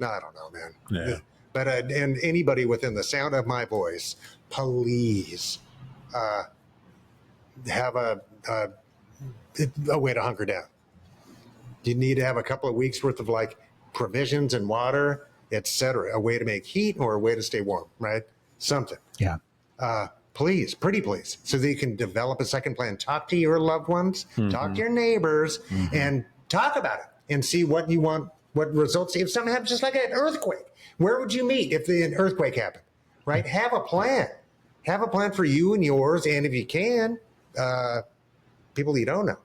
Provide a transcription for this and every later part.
No, I don't know, man. Yeah. But and anybody within the sound of my voice, please have a way to hunker down. You need to have a couple of weeks worth of like provisions and water, etc. A way to make heat or a way to stay warm, right? Something. Yeah. Please, pretty please, so that you can develop a second plan. Talk to your loved ones, talk to your neighbors, and talk about it and see what you want, what results. If something happens, just like an earthquake, where would you meet if an earthquake happened, right? Have a plan. Have a plan for you and yours, and if you can, people you don't know,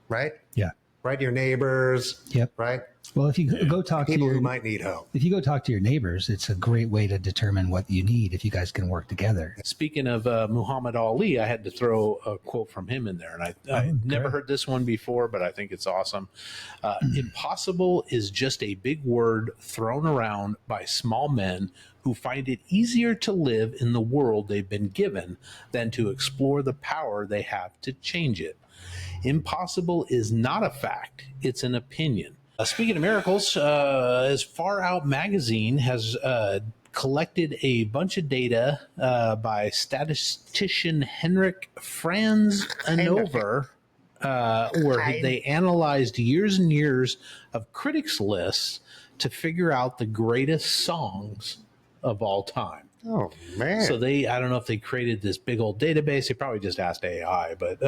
right? Yeah. Right, your neighbors. Yep. Right. Well, if you go talk People to who might need help. if you go talk to your neighbors, it's a great way to determine what you need if you guys can work together. Speaking of Muhammad Ali, I had to throw a quote from him in there, and I never heard this one before, but I think it's awesome. Impossible is just a big word thrown around by small men who find it easier to live in the world they've been given than to explore the power they have to change it. Impossible is not a fact, it's an opinion. Speaking of miracles, as Far Out Magazine has collected a bunch of data by statistician Henrik Franz Anover, where they analyzed years and years of critics' lists to figure out the greatest songs of all time. Oh, man. So I don't know if they created this big old database. They probably just asked AI, but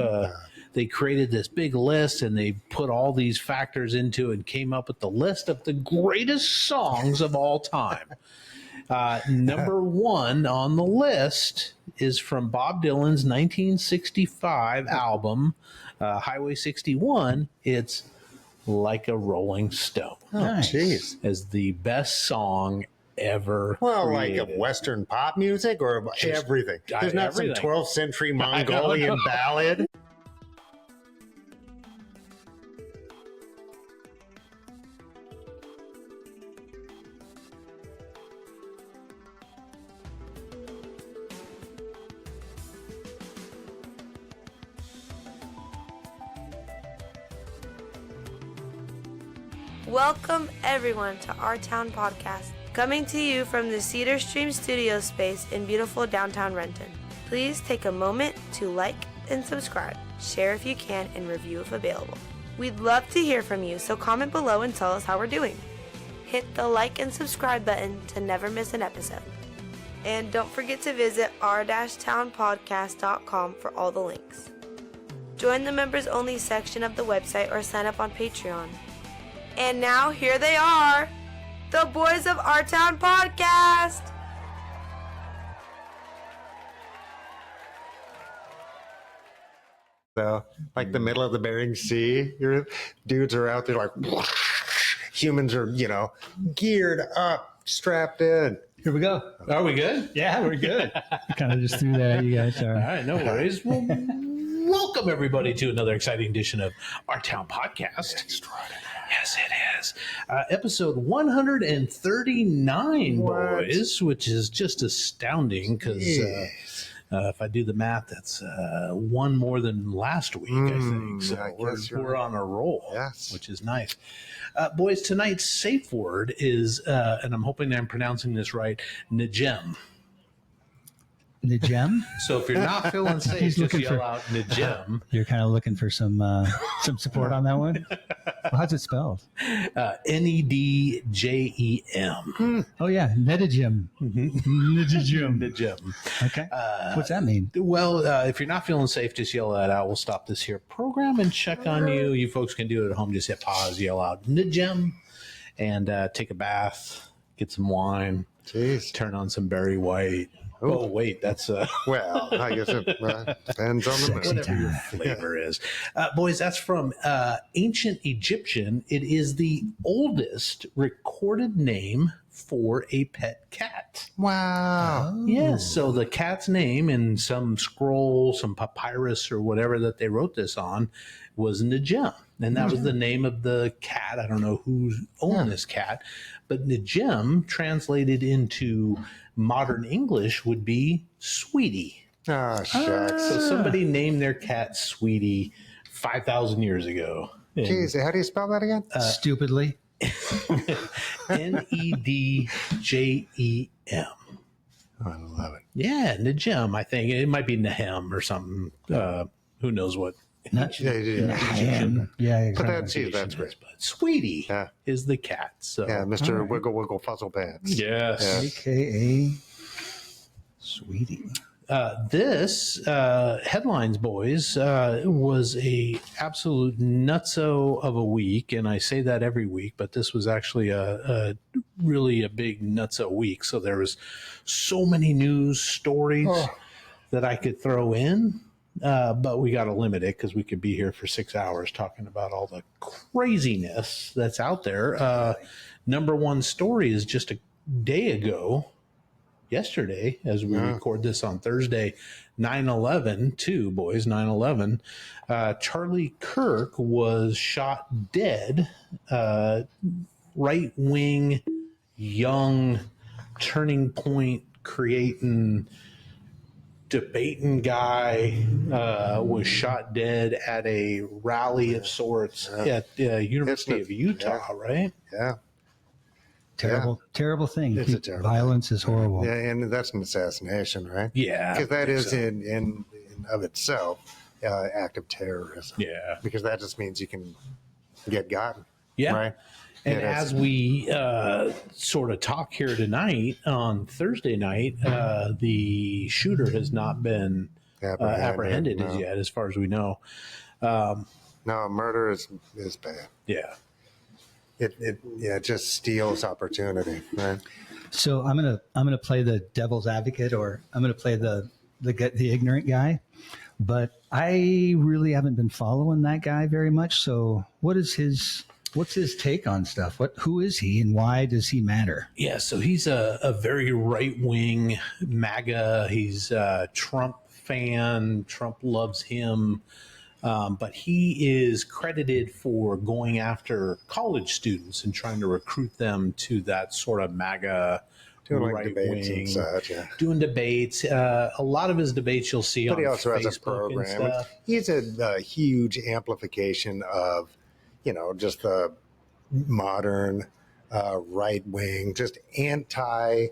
they created this big list and they put all these factors into it and came up with the list of the greatest songs of all time. Number one on the list is from Bob Dylan's 1965 album, Highway 61. It's Like a Rolling Stone. Oh, jeez. As the best song ever Like created. of Western pop music or everything. There's not everything. some 12th century Mongolian ballad. Welcome everyone to Our Town Podcast, coming to you from the Cedar Stream studio space in beautiful downtown Renton. Please take a moment to like and subscribe, share if you can, and review if available. We'd love to hear from you, so comment below and tell us how we're doing. Hit the like and subscribe button to never miss an episode. And don't forget to visit our-townpodcast.com for all the links. Join the members only section of the website or sign up on Patreon. And now, here they are, the boys of Our Town Podcast. So, like the middle of the Bering Sea, your dudes are out there like, humans are, geared up, strapped in. Here we go. Are we good? Yeah, we're good. Kind of just threw that at you guys. All right, no worries. Well, welcome everybody to another exciting edition of Our Town Podcast. Extraordinary. Yes, it is. Episode 139, boys, which is just astounding because if I do the math, that's one more than last week, I think. So we're on a roll, which is nice. Boys, tonight's safe word is, and I'm hoping I'm pronouncing this right, Najem. Najem? So if you're not feeling safe, just yell out Najem. You're kind of looking for some support on that one? Well, how's it spelled? Nedjem. Oh, yeah. Nedjem. Najem. Okay. What's that mean? Well, if you're not feeling safe, just yell that out. We'll stop this here program and check on you. You folks can do it at home. Just hit pause, yell out Najem, and take a bath, get some wine, turn on some Barry White. Oh, wait, that's... well, I guess it depends on the whatever your flavor is. Boys, that's from ancient Egyptian. It is the oldest recorded name for a pet cat. Wow. Oh. Yes, so the cat's name in some scroll, some papyrus or whatever that they wrote this on was Najem. And that was the name of the cat. I don't know who owned this cat. But Najem, translated into modern English, would be Sweetie. Oh, shucks. So somebody named their cat Sweetie 5,000 years ago. Jeez, how do you spell that again? Stupidly. Nedjem. I love it. Yeah, Nedjem. I think it might be Nehem or something. Who knows what? Not, Yeah, yeah, But exactly. that's great. But Sweetie Yeah. is the cat. So Yeah, Mr. right. Wiggle Wiggle Fuzzle Pants. yes. AKA Sweetie. This headlines, boys, was a absolute nutso of a week, and I say that every week, but this was actually a really a big nutso week. So there was so many news stories that I could throw in, but we got to limit it because we could be here for 6 hours talking about all the craziness that's out there. Number one story is just a day ago. Yesterday, as we record this on Thursday, 9/11, too, boys, 9/11, Charlie Kirk was shot dead. Right-wing, young, turning point, creating, debating guy was shot dead at a rally of sorts at the University of Utah, right? Yeah. Terrible thing. It's a terrible Violence is horrible. Yeah, and that's an assassination, right? Yeah. Because that is so. in of itself act of terrorism. Yeah. Because that just means you can get gotten. Yeah. Right. And Yeah, as we sort of talk here tonight, on Thursday night, the shooter has not been apprehended as yet, as far as we know. No, murder is bad. Yeah. It just steals opportunity, right? So I'm gonna play the devil's advocate, or I'm gonna play the ignorant guy. But I really haven't been following that guy very much. So what's his take on stuff? Who is he, and why does he matter? Yeah, so he's a very right-wing MAGA. He's a Trump fan. Trump loves him. But he is credited for going after college students and trying to recruit them to that sort of MAGA Doing right debates wing, and such, yeah. doing debates. A lot of his debates you'll see But on he also Facebook has a program. and stuff. He's a huge amplification of, just the modern right wing, just anti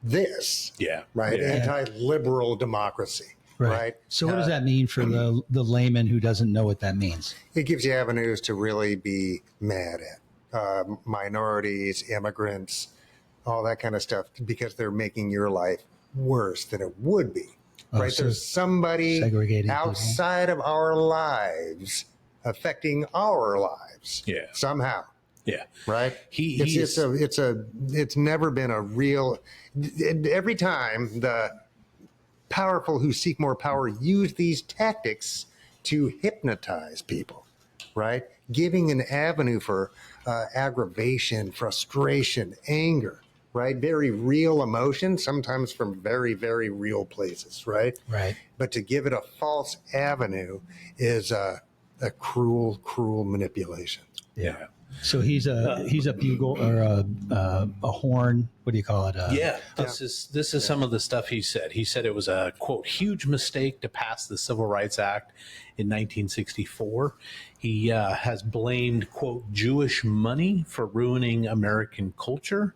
this, right? Yeah. Anti-liberal democracy, right? So what does that mean for the layman who doesn't know what that means? It gives you avenues to really be mad at minorities, immigrants, all that kind of stuff, because they're making your life worse than it would be, right? So There's somebody segregating outside of our lives affecting our lives, somehow. Yeah, right. It's never been a real. Every time the powerful who seek more power use these tactics to hypnotize people, right? Giving an avenue for aggravation, frustration, anger, right? Very real emotion, sometimes from very, very real places, right? Right. But to give it a false avenue is a cruel, cruel manipulation. Yeah. So he's a bugle or a horn. What do you call it? This is some of the stuff he said. He said it was a, quote, huge mistake to pass the Civil Rights Act in 1964. He has blamed, quote, Jewish money for ruining American culture.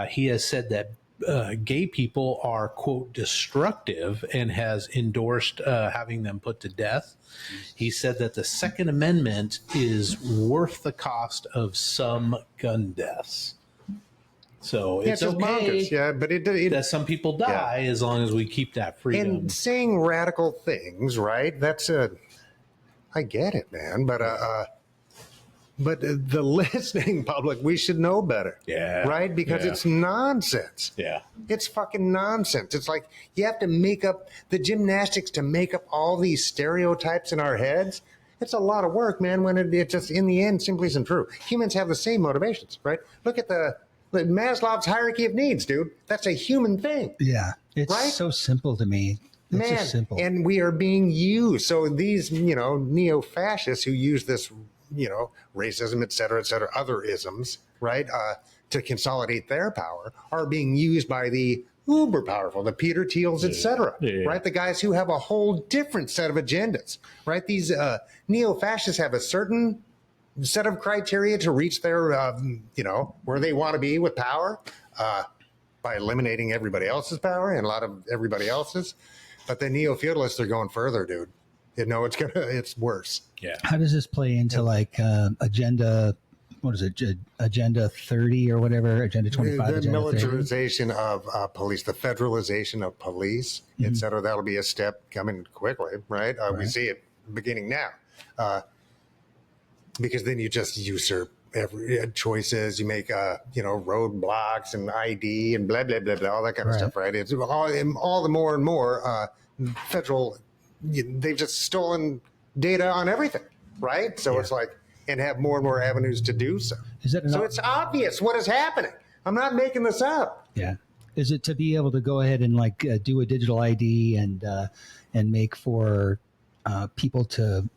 He has said that gay people are, quote, destructive, and has endorsed having them put to death. He said that the Second Amendment is worth the cost of some gun deaths. So it's okay bonkers. Yeah, but it that some people die as long as we keep that freedom. And saying radical things, right? I get it, man. But the listening public, we should know better. Yeah. Right? Because it's nonsense. Yeah. It's fucking nonsense. It's like you have to make up the gymnastics to make up all these stereotypes in our heads. It's a lot of work, man, when it just, in the end, simply isn't true. Humans have the same motivations, right? Look at the Maslow's hierarchy of needs, dude. That's a human thing. Yeah. It's right? so simple to me. It's just simple. And we are being used. So these, neo-fascists who use this, racism, et cetera, other isms, right, to consolidate their power, are being used by the uber powerful, the Peter Thiels, et cetera, right? The guys who have a whole different set of agendas, right? These neo-fascists have a certain set of criteria to reach their, where they want to be with power by eliminating everybody else's power and a lot of everybody else's. But the neo-feudalists are going further, dude. It's worse. Yeah. How does this play into like agenda? What is it? Agenda 30 or whatever? Agenda 25? The agenda militarization of police, the federalization of police, et cetera. That'll be a step coming quickly, right? We see it beginning now. Because then you just usurp every choices. You make, roadblocks and ID and blah, blah, blah, blah, all that kind of stuff, right? It's all the more and more federal. They've just stolen data on everything, right? So it's like, and have more and more avenues to do so. So it's obvious what is happening. I'm not making this up. Yeah. Is it to be able to go ahead and like do a digital ID and make for people to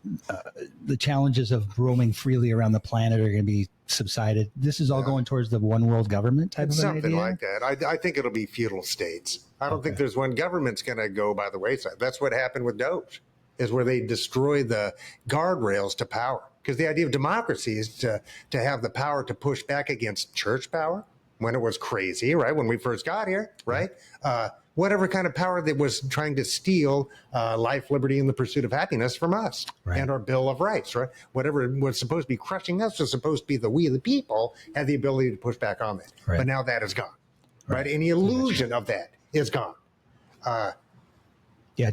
the challenges of roaming freely around the planet are going to be subsided? This is all going towards the one world government type of an something idea? like that. I think it'll be feudal states. I don't think there's one government's going to go by the wayside. That's what happened with Doge, is where they destroy the guardrails to power. Because the idea of democracy is to have the power to push back against church power when it was crazy, right? When we first got here, right? Whatever kind of power that was trying to steal life, liberty, and the pursuit of happiness from us and our Bill of Rights, right? Whatever was supposed to be crushing us was supposed to be the we, the people, had the ability to push back on that. But now that is gone, right? Any illusion of that is gone.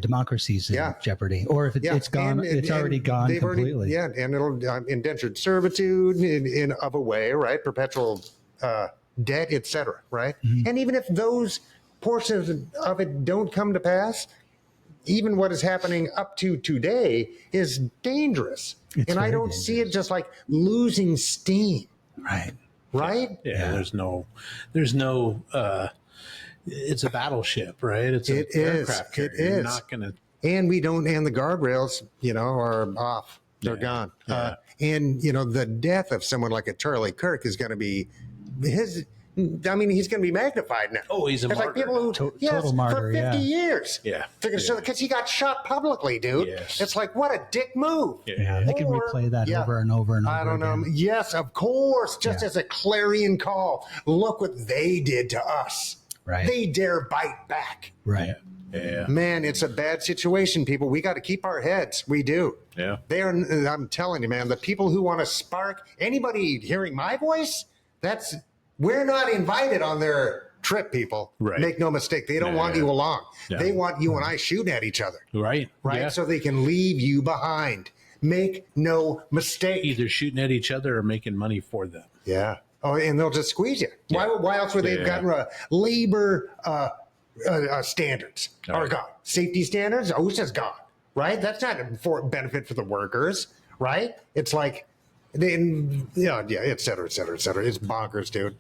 Democracy's in jeopardy. Or if it's gone, it's already gone completely. And it'll indentured servitude in of a way, right? Perpetual debt, et cetera, right? And even if those portions of it don't come to pass, even what is happening up to today is dangerous. And I don't see it just like losing steam. Right? Yeah. There's no it's a battleship, right? It's an aircraft carrier. You're not going to. And we don't, and the guardrails, are off. They're gone. And, the death of someone like a Charlie Kirk is going to be he's going to be magnified now. Oh, he's a martyr. Like people who, total martyr, for 50 years. Because he got shot publicly, dude. Yes. It's like, what a dick move. They can replay that over and over and over. I don't know. Again. Yes, of course. Just as a clarion call. Look what they did to us. Right. They dare bite back. Right. Yeah. Man, it's a bad situation, people. We got to keep our heads. We do. Yeah. I'm telling you, man, the people who want to spark anybody hearing my voice, we're not invited on their trip, people. Right. Make no mistake. They don't want you along. Yeah. They want you and I shooting at each other. Right. Yeah. So they can leave you behind. Make no mistake. Either shooting at each other or making money for them. Yeah. Oh, and they'll just squeeze you. Why else would they have gotten labor standards are gone? Safety standards, OSHA's gone, right? That's not for benefit for the workers, right? It's like, et cetera, et cetera, et cetera. It's bonkers, dude.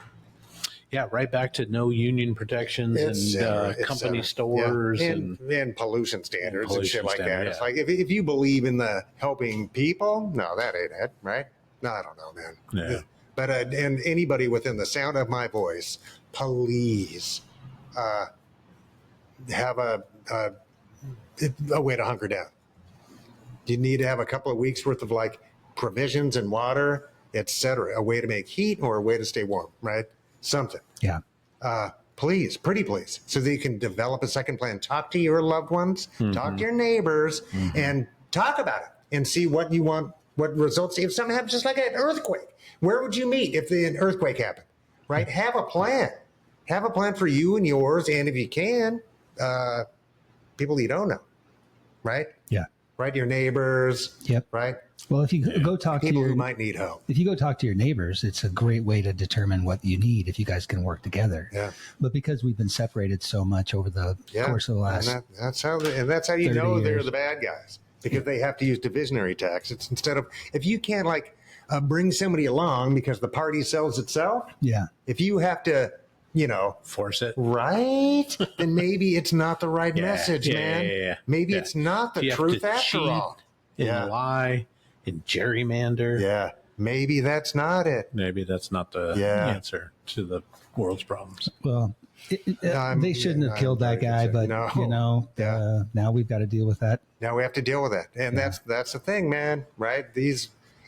Yeah, right back to no union protections and company stores and pollution standards and shit like that. Yeah. It's like if you believe in the helping people, no, that ain't it, right? No, I don't know, man. Yeah. But and anybody within the sound of my voice, please have a way to hunker down. You need to have a couple of weeks worth of like provisions and water, etc. A way to make heat or a way to stay warm, right? Something. Yeah. Please, pretty please, so that you can develop a second plan. Talk to your loved ones, talk to your neighbors, and talk about it and see what you want, what results. If something happens, just like an earthquake, where would you meet if an earthquake happened, right? Have a plan. Have a plan for you and yours, and if you can, people you don't know, right? Yeah. Right, your neighbors. Yep. Right. Well, if you go talk to people your who might need help, if you go talk to your neighbors, it's a great way to determine what you need if you guys can work together. Yeah. But because we've been separated so much over the course of the last, and that's how you know they're years. the bad guys, because they have to use divisionary tactics instead of, if you can't like bring somebody along because the party sells itself. Yeah. If you have to, force it, right? Then maybe it's not the right message, man. Yeah. Maybe it's not the truth after all. And lie and gerrymander. Yeah. Maybe that's not it. Maybe that's not the answer to the world's problems. Well, they shouldn't have killed that guy, but now we've got to deal with that. Now we have to deal with it, and that's the thing, man. Right?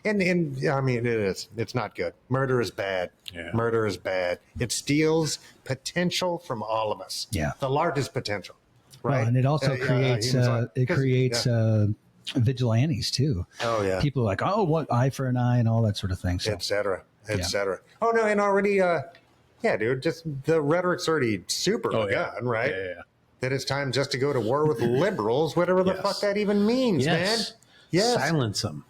And I mean, it's not good. Murder is bad. Yeah. Murder is bad. It steals potential from all of us. Yeah. The largest potential, right? Well, and it also creates vigilantes too. Oh yeah. People are like, oh, what, eye for an eye and all that sort of thing. So et cetera, et cetera. Oh no, and already, dude, just the rhetoric's already super begun, right? Yeah. That it's time just to go to war with liberals, whatever the fuck that even means, man. Yes. Silence them.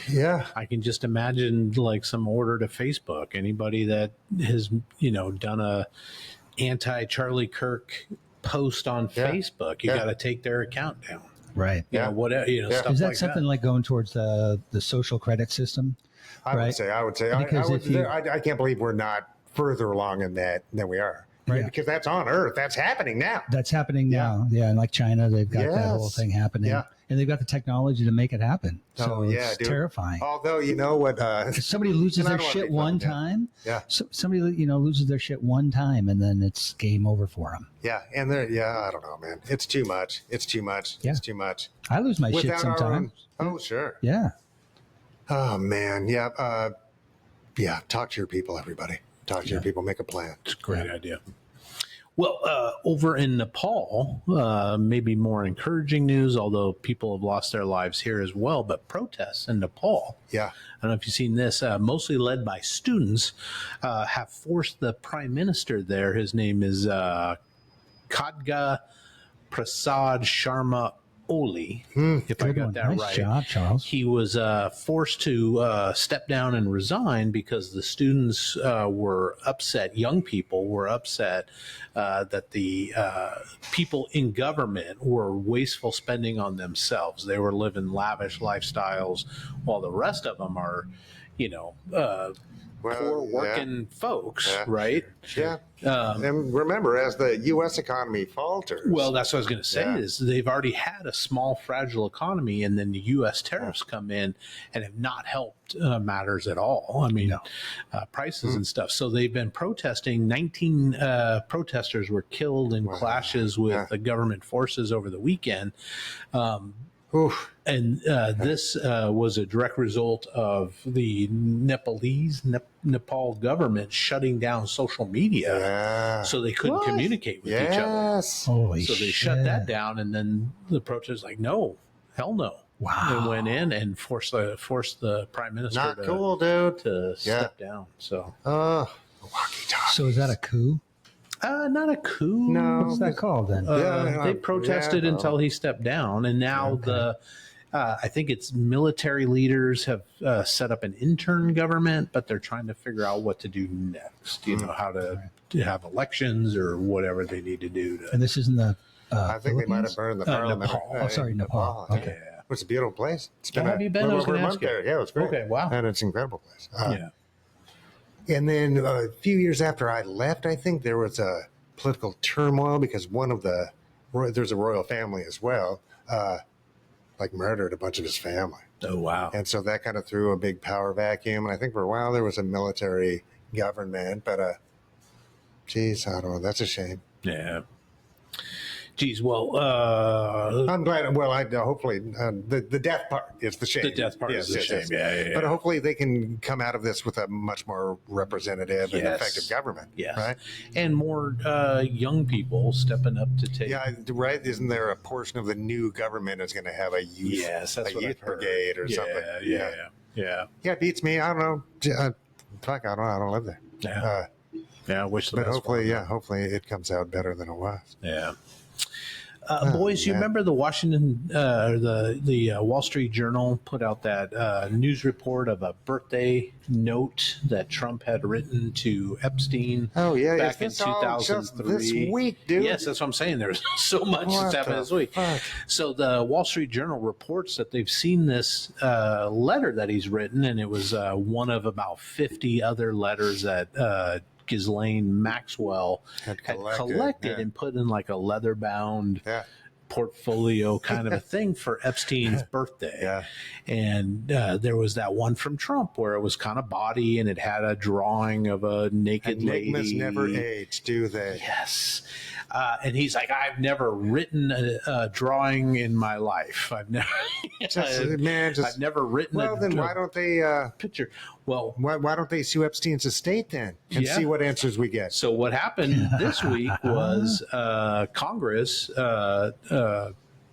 Yeah. I can just imagine like some order to Facebook. Anybody that has, done a anti-Charlie Kirk post on Facebook, you got to take their account down. right. Whatever, stuff Is that like something like going towards the social credit system? I would say. Because I can't believe we're not further along in that than we are. Right. Yeah. Because that's on Earth. That's happening now. That's happening now. Yeah. And like China, they've got that whole thing happening. Yeah. And they've got the technology to make it happen. So it's dude. terrifying. Although, you know what? If somebody loses their shit one time. Yeah. So somebody, loses their shit one time and then it's game over for them. Yeah. And I don't know, man. It's too much. It's too much. Yeah. It's too much. I lose my shit Without our sometimes. own, sure. Yeah. Oh, man. Yeah. Talk to your people, everybody. Talk to your people. Make a plan. It's a great idea. Well, over in Nepal, maybe more encouraging news, although people have lost their lives here as well, but protests in Nepal. Yeah. I don't know if you've seen this, mostly led by students, have forced the prime minister there. His name is Khadga Prasad Sharma Ollie, if I got that nice right. Job, Charles. He was forced to step down and resign because the students were upset, young people were upset that the people in government were wasteful spending on themselves. They were living lavish lifestyles while the rest of them are, poor working folks, right? Yeah. And remember, as the U.S. economy falters. Well, that's what I was going to say is they've already had a small, fragile economy, and then the U.S. tariffs come in and have not helped matters at all. I mean, prices and stuff. So they've been protesting. 19 protesters were killed in clashes with the government forces over the weekend. And this was a direct result of the Nepal government shutting down social media, so they couldn't communicate with each other. Holy so they shit. shut that down, and then the protesters like, no, hell no. Wow. And went in and forced the prime minister to step down. So, So is that a coup? not a coup. No. What's that called then? They protested until he stepped down, and now I think it's military leaders have set up an intern government, but they're trying to figure out what to do next. How to have elections or whatever they need to do. And this is in the I think they might have Philippines? burned the parliament. Nepal. Nepal. Okay. Yeah. It's a beautiful place. It's been Have you been? I was over gonna a ask month you. there. Yeah, it was great. Okay, wow. And it's an incredible place. Yeah. And then a few years after I left, I think there was a political turmoil because there's a royal family as well, murdered a bunch of his family. Oh, wow. And so that kind of threw a big power vacuum. And I think for a while there was a military government, but I don't know. That's a shame. Yeah. Geez, well, I'm glad. Well, hopefully the death part is the shame. the death part is a shame. Yeah. But hopefully they can come out of this with a much more representative and Yes. effective government. Yes. Right? And more young people stepping up to take. Yeah, right. Isn't there a portion of the new government is going to have a youth, Yes, that's what youth I've heard. brigade or something? Yeah. Yeah, it beats me. I don't know. Fuck, I don't live there. Yeah. I wish the But best for them. hopefully it comes out better than it was. Yeah. Boys, you man. remember the the Wall Street Journal put out that news report of a birthday note that Trump had written to Epstein back in It's all just 2003. this week, dude. Yes, that's what I'm saying. There's so much What that's happened the this week. fuck? So the Wall Street Journal reports that they've seen this letter that he's written, and it was one of about 50 other letters that Ghislaine Maxwell had collected and put in like a leather-bound portfolio kind of a thing for Epstein's birthday. Yeah. And there was that one from Trump where it was kind of body and it had a drawing of a naked Enigmas lady. never age, do they? Yes. And he's like, I've never written a drawing in my life. I've never, I've never written. Well, then why don't they picture? Well, why don't they sue Epstein's estate then and see what answers we get? So what happened this week was Congress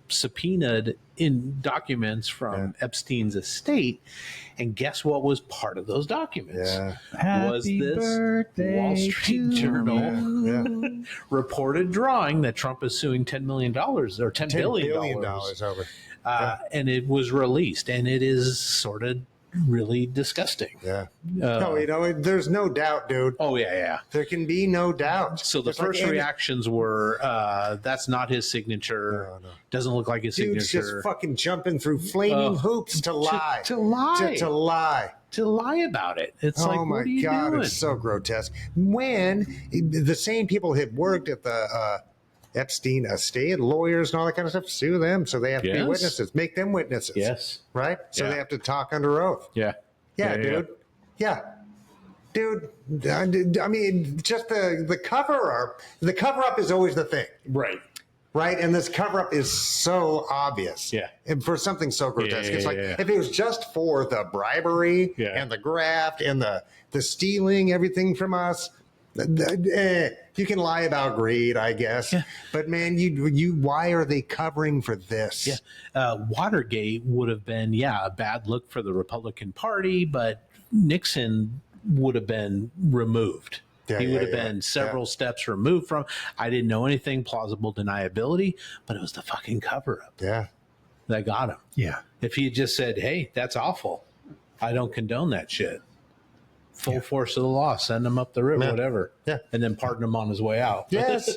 subpoenaed in documents from Epstein's estate, and guess what was part of those documents? Was this Wall Street Journal reported drawing that Trump is suing $10 million or $10 billion over. and it was released, and it is sort of really disgusting. No, there's no doubt, dude. Oh yeah. There can be no doubt. So the first reactions were, that's not his signature. No. Doesn't look like his Dude's signature. just fucking jumping through flaming hoops to lie. To lie. To lie. To lie about it. It's like, oh my what are you God, doing? it's so grotesque. When the same people had worked at the Epstein estate, lawyers and all that kind of stuff, sue them, so they have to be witnesses. Make them witnesses. Yes. Right? So they have to talk under oath. Yeah. Dude. Yeah. Dude, I mean, just the cover-up. The cover-up is always the thing. Right? And this cover-up is so obvious. Yeah. And for something so grotesque. It's like, yeah. if it was just for the bribery and the graft and the stealing everything from us, you can lie about greed, I guess. Yeah. But man, why are they covering for this? Yeah. Watergate would have been, a bad look for the Republican Party, but Nixon would have been removed. He would have been several steps removed from. I didn't know anything, plausible deniability, but it was the fucking cover up. That got him. Yeah. If he had just said, hey, that's awful, I don't condone that shit. Full force of the law, send him up the river, whatever. And then pardon him on his way out. Yes.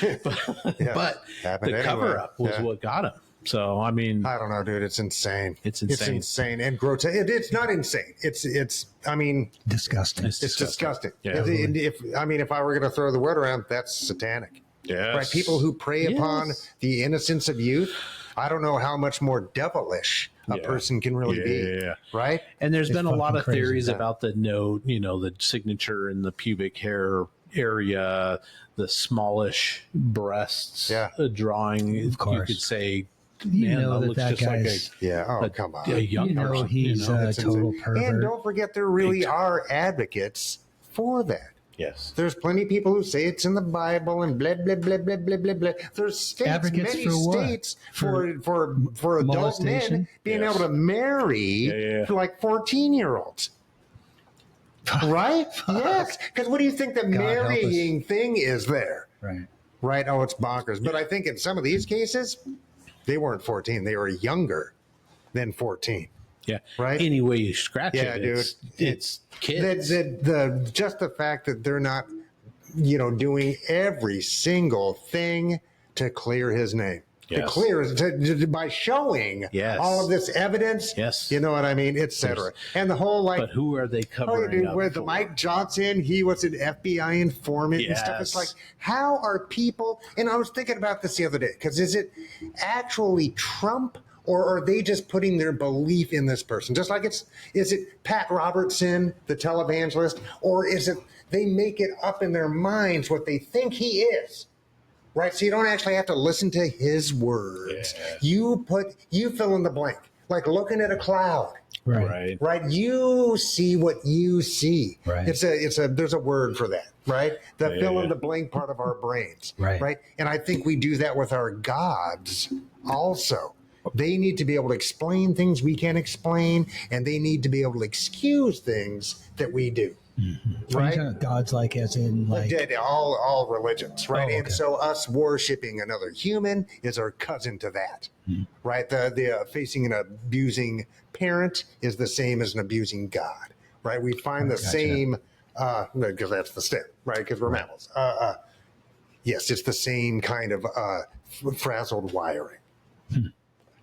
but the cover up was what got him. So, I mean, I don't know, dude. It's insane. It's insane. It's insane and grotesque. It's not insane. It's. I mean, disgusting. It's disgusting. Yeah. If I were going to throw the word around, that's satanic. Yes. Right. People who prey upon the innocence of youth. I don't know how much more devilish a person can really be. Right. And there's been a lot of theories crazy. about the note, the signature in the pubic hair area, the smallish breasts, a drawing. Of course. You could say, that looks that just like guy's come on. a young person. He's a total pervert. And don't forget, there really are advocates for that. Yes. There's plenty of people who say it's in the Bible and blah, blah, blah, blah, blah, blah, blah. There's states, Advocates many for what? states for adult men being able to marry like 14-year-olds. Right? Yes. Because what do you think the marrying thing is there? Right. Oh, it's bonkers. But I think in some of these cases, they weren't 14. They were younger than 14. Yeah. Right. Any way you scratch it, dude. It's kids. Just the fact that they're not, doing every single thing to clear his name. Yes. To clear by showing all of this evidence. Yes. You know what I mean, etc. And the whole But who are they covering up where for? the Mike Johnson, he was an FBI informant and stuff. It's like, how are people? And I was thinking about this the other day, because is it actually Trump? Or are they just putting their belief in this person? Just like is it Pat Robertson, the televangelist, or is it they make it up in their minds what they think he is? Right? So you don't actually have to listen to his words. You fill in the blank, like looking at a cloud. Right. You see what you see. Right. There's a word for that, right? The fill in the blank part of our brains. Right. And I think we do that with our gods also. They need to be able to explain things we can't explain, and they need to be able to excuse things that we do. Mm-hmm. Right? God's like as in like all religions, right? Oh, okay. And so us worshiping another human is our cousin to that, right? The facing an abusing parent is the same as an abusing God, right? We find the same, because that's the step, right? Because we're mammals. Yes, it's the same kind of frazzled wiring.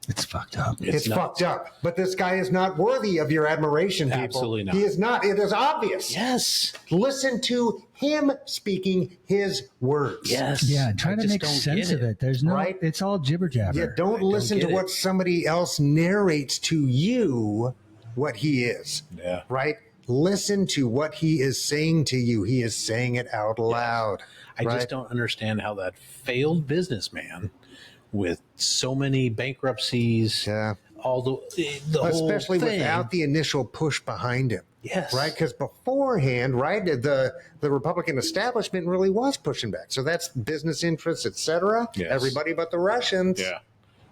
It's fucked up. It's fucked up. But this guy is not worthy of your admiration, people. Absolutely not. He is not. It is obvious. Yes. Listen to him speaking his words. Yes. Yeah, try to make sense of it. There's no, it's all jibber jabber. Yeah, don't listen to what somebody else narrates to you what he is. Yeah. Right? listen to what he is saying to you. He is saying it out loud. I just don't understand how that failed businessman with so many bankruptcies, all the especially whole thing, without the initial push behind him. Yes. Right? Because beforehand, right, the Republican establishment really was pushing back. So that's business interests, etc. Yes. Everybody but the Russians. Yeah.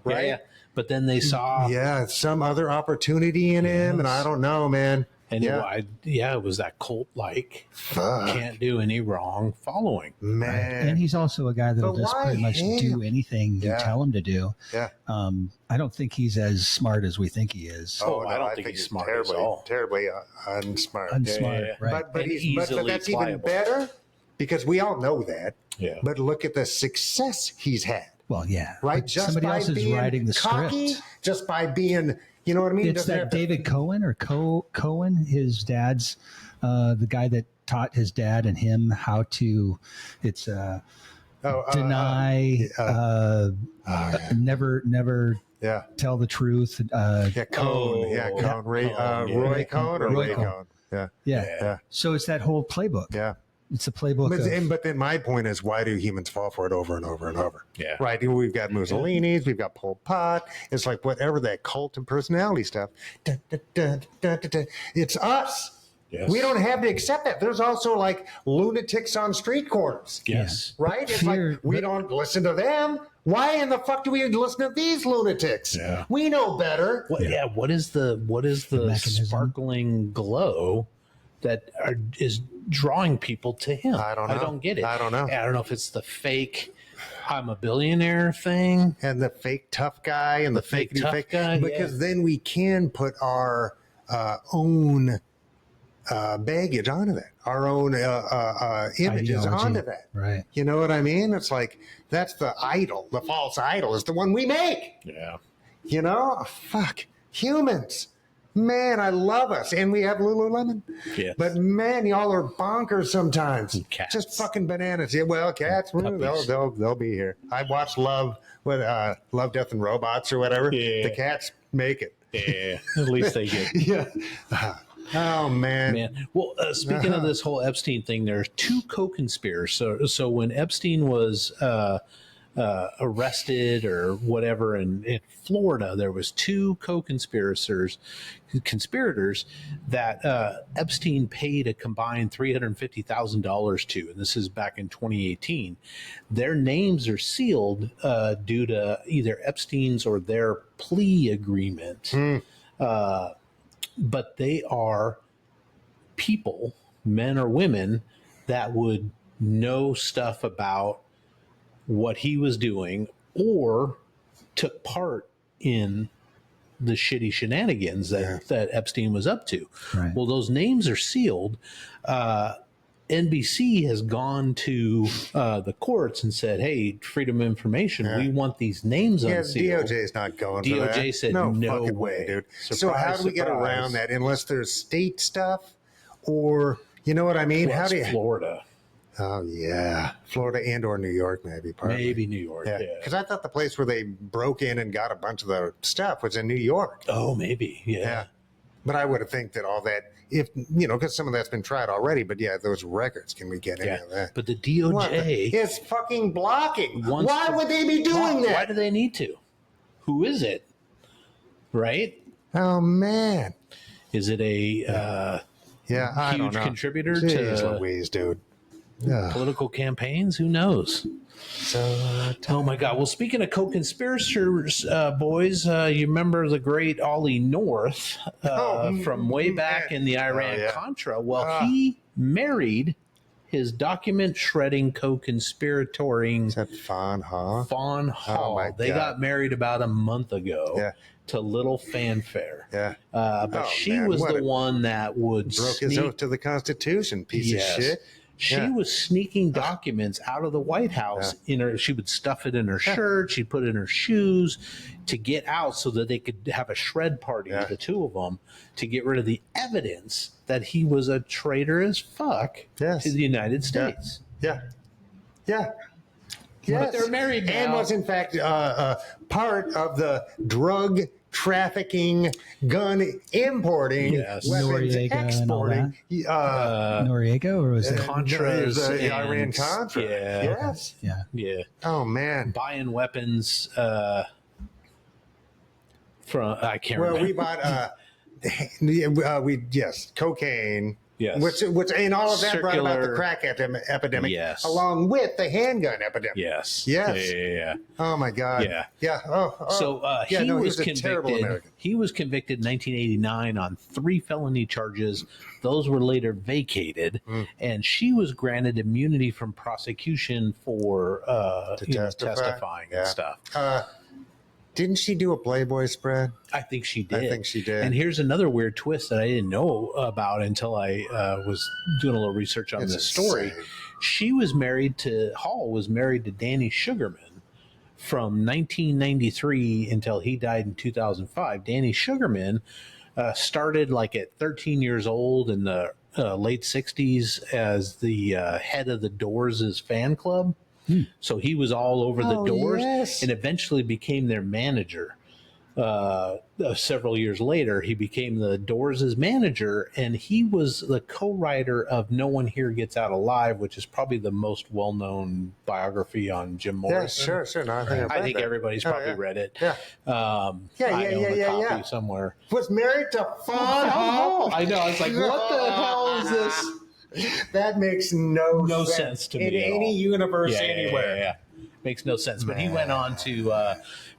Right? Yeah. But then they saw some other opportunity in him, and I don't know, man. And it was that cult-like, can't do any wrong following. Man. Right. And he's also a guy that'll just pretty much do anything you tell him to do. Yeah. I don't think he's as smart as we think he is. Oh, no, I don't think he's smart at all. Terribly unsmart. Unsmart, right. But that's even better because we all know that. Yeah. But look at the success he's had. Well, yeah. Right? But Just somebody by else is being writing the cocky, script. just by being, you know what I mean? It's that David Cohen or Cohen, his dad's, the guy that taught his dad and him how to, deny, never tell the truth. Cohen. Roy Cohen or Ray Cohen. Yeah. So it's that whole playbook. Yeah. It's a playbook. But then my point is, why do humans fall for it over and over and over? Yeah. Right. We've got Mussolini's, we've got Pol Pot. It's like whatever that cult and personality stuff. It's us. Yes. We don't have to accept that. There's also like lunatics on street corners. Yes. Right? It's like we don't listen to them. Why in the fuck do we listen to these lunatics? Yeah. We know better. What is the sparkling glow that is drawing people to him? I don't know. I don't get it. I don't know. I don't know if it's the fake I'm a billionaire thing and the fake tough guy and the fake tough guy. Because then we can put our own baggage onto that, our own images onto that. Right. You know what I mean? It's like that's the idol. The false idol is the one we make. Yeah. You know? Fuck. Humans. Man, I love us. And we have Lululemon. Yes. But man, y'all are bonkers sometimes. Cats. Just fucking bananas. Yeah, well, cats, they'll be here. I watched Love, Death, and Robots or whatever. Yeah. The cats make it. Yeah. At least they get. Yeah. Oh, man. Well, speaking of this whole Epstein thing, there's two co-conspirators. So when Epstein was arrested or whatever in Florida, there was two conspirators that Epstein paid a combined $350,000 to, and this is back in 2018. Their names are sealed due to either Epstein's or their plea agreement. But they are people, men or women, that would know stuff about what he was doing or took part in the shitty shenanigans that Epstein was up to. Right. Well, those names are sealed. NBC has gone to the courts and said, hey, freedom of information, we want these names unsealed. DOJ's not going for that. DOJ said no fucking way, dude. Surprise, so how do we get around that unless there's state stuff or, you know what I mean? Well, how do you... Florida. Oh, yeah. Florida and or New York, maybe. Partly. Maybe New York, yeah. Because I thought the place where they broke in and got a bunch of the stuff was in New York. Oh, maybe, yeah. But I would have think that all that, if you know, because some of that's been tried already. But yeah, those records, can we get any of that? But the DOJ is fucking blocking. Why would they be doing that? Why do they need to? Who is it? Right? Oh man, is it a I don't know. Contributor Jeez to Louise, dude? Political campaigns? Who knows? Oh my God! Well, speaking of co-conspirators, boys, you remember the great Ollie North from way back in the Iran-Contra? Well, he married his document shredding co-conspirating. Is that Fawn Hall? Fawn Hall. They got married about a month ago. Yeah. To little fanfare. Yeah. But she was the one that would broke his oath to the Constitution. Piece of shit. She was sneaking documents out of the White House in her. She would stuff it in her shirt. She'd put it in her shoes to get out so that they could have a shred party, the two of them, to get rid of the evidence that he was a traitor as fuck to the United States. Yeah. Yes. But they're married now. And was in fact part of the drug trafficking, gun importing, Yes. weapons Noriega and all exporting. Noriega, or was it? Contras, the and- Iran Contra. Yeah. Yes. Yeah. Yeah. Oh man. Buying weapons from I can't Well, remember. we bought cocaine. Yes. Which and all of that brought about the Circular- crack epidemic, Yes. along with the handgun epidemic. Yes. Yes. Yeah. Oh my God. Yeah. Yeah. Oh. So yeah, he no, was a terrible convicted. American. He was convicted in 1989 on 3 felony charges. Those were later vacated, and she was granted immunity from prosecution for testifying Yeah. and stuff. Didn't she do a Playboy spread? I think she did. I think she did. And here's another weird twist that I didn't know about until I was doing a little research on It's this story. insane. She was married to Hall was married to Danny Sugarman from 1993 until he died in 2005. Danny Sugarman started like at 13 years old in the late 60s as the head of the Doors' fan club. So he was all over the Doors yes. and eventually became their manager. Several years later, he became the Doors' manager, and he was the co-writer of No One Here Gets Out Alive, which is probably the most well-known biography on Jim Yeah, Morrison. sure. No, I think everybody's probably read it. Yeah. I own a copy somewhere. Was married to Fawn Hall. I know. I was like, what the hell is this? That makes no sense to me in at any all. universe Yeah. anywhere. Makes no sense. But he went on to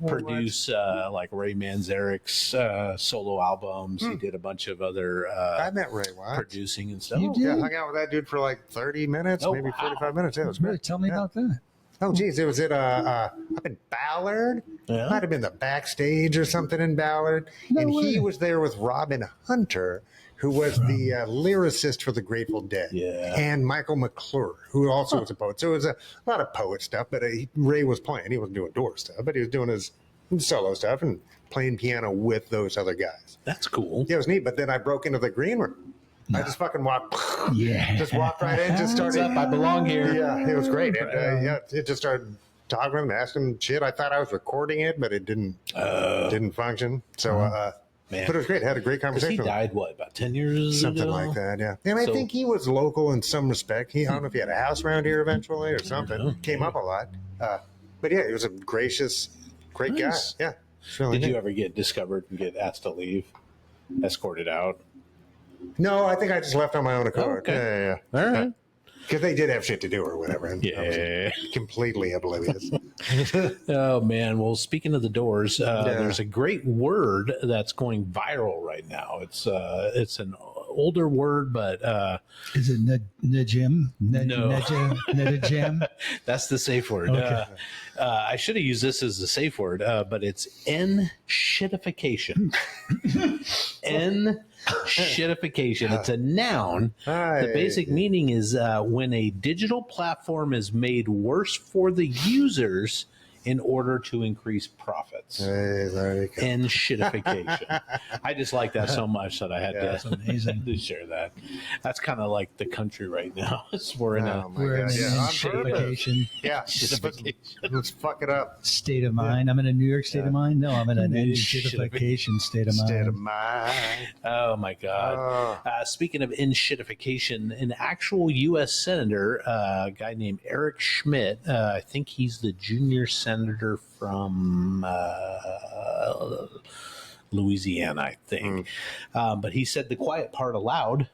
produce like Ray Manzarek's solo albums. He did a bunch of other I met Ray once. producing and stuff. You did? Yeah, I hung out with that dude for like 30 minutes, Oh, maybe wow. 45 minutes. Yeah, it was Really? great. Tell me Yeah. about that. Oh, geez. It was at up in Ballard. Yeah. Might have been the backstage or something in Ballard. No and he way. was there with Robin Hunter, who was the lyricist for the Grateful Dead. Yeah. And Michael McClure, who also was a poet. So it was a lot of poet stuff, but Ray was playing. He wasn't doing door stuff, but he was doing his solo stuff and playing piano with those other guys. That's cool. Yeah, it was neat. But then I broke into the green room. I just fucking walked. Yeah. Just walked right in. Just What's started. up? I belong here. Yeah, it was great. It just started talking to him, asking him shit. I thought I was recording it, but it didn't function. So, Man. but it was great. Had a great Because he conversation. with him. died, what, about 10 years Something ago? like that, yeah. And I So- think he was local in some respect. I don't know if he had a house around here eventually or something. know. Came up a lot. But yeah, he was a gracious, great Nice. guy. Yeah. It's really Did you neat. ever get discovered and get asked to leave? Escorted out? No, I think I just left on my own accord. okay. Yeah, yeah. All right. Because they did have shit to do or whatever. And I was Yeah. completely oblivious. Oh man! Well, speaking of the Doors, there's a great word that's going viral right now. It's an older word, but Is it Najim? No. Najim? that's the safe word. Okay. I should have used this as the safe word, but it's Enshittification. Enshittification. It's a noun. The basic meaning is when a digital platform is made worse for the users in order to increase profits. Hey, there you go. Enshittification. I just like that so much that I had That's to, amazing. to share that. That's kind of like the country right now. We're in a Oh, my We're in God. an Yeah, on purpose. enshittification Yeah, Enshittification. let's fuck it up. state of mind. I'm in a New York state of mind. No, I'm in an Enshittification. enshittification state of mind. State of mind. Oh my God. Speaking of enshittification, an actual U.S. senator, a guy named Eric Schmidt, I think he's the junior senator from Louisiana, I think. But he said the quiet part aloud,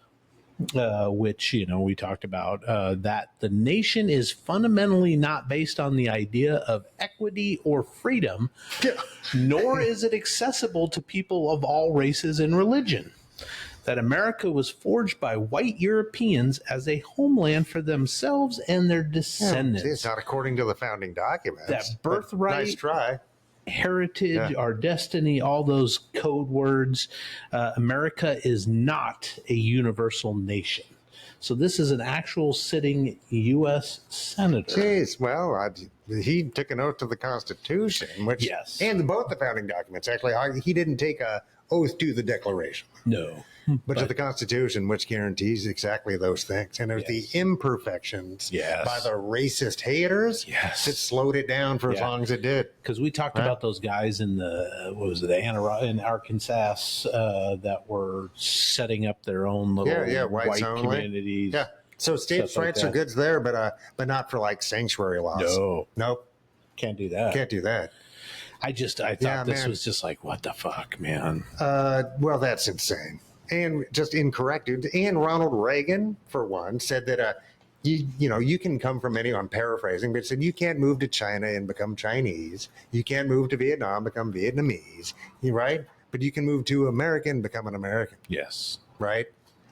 which, we talked about, that the nation is fundamentally not based on the idea of equity or freedom, nor is it accessible to people of all races and religion. That America was forged by white Europeans as a homeland for themselves and their descendants. See, it's not according to the founding documents. That but birthright- Nice try. Heritage, Yeah. our destiny, all those code words. America is not a universal nation. So this is an actual sitting U.S. senator. Jeez, well, he took an oath to the Constitution, which Yes. and both the founding documents. Actually, he didn't take a oath to the Declaration. No. But to the Constitution, which guarantees exactly those things. And there's the imperfections by the racist haters that slowed it down for as long as it did. Because we talked about those guys in in Arkansas that were setting up their own little white communities. Yeah. So states' rights are good there, but not for like sanctuary laws. No. Nope. Can't do that. Can't do that. I thought this was just like, what the fuck, man? Well, that's insane. And just incorrect. And Ronald Reagan, for one, said that you can come from anywhere. I'm paraphrasing, but said you can't move to China and become Chinese. You can't move to Vietnam, become Vietnamese. Right? But you can move to America and become an American. Yes. Right?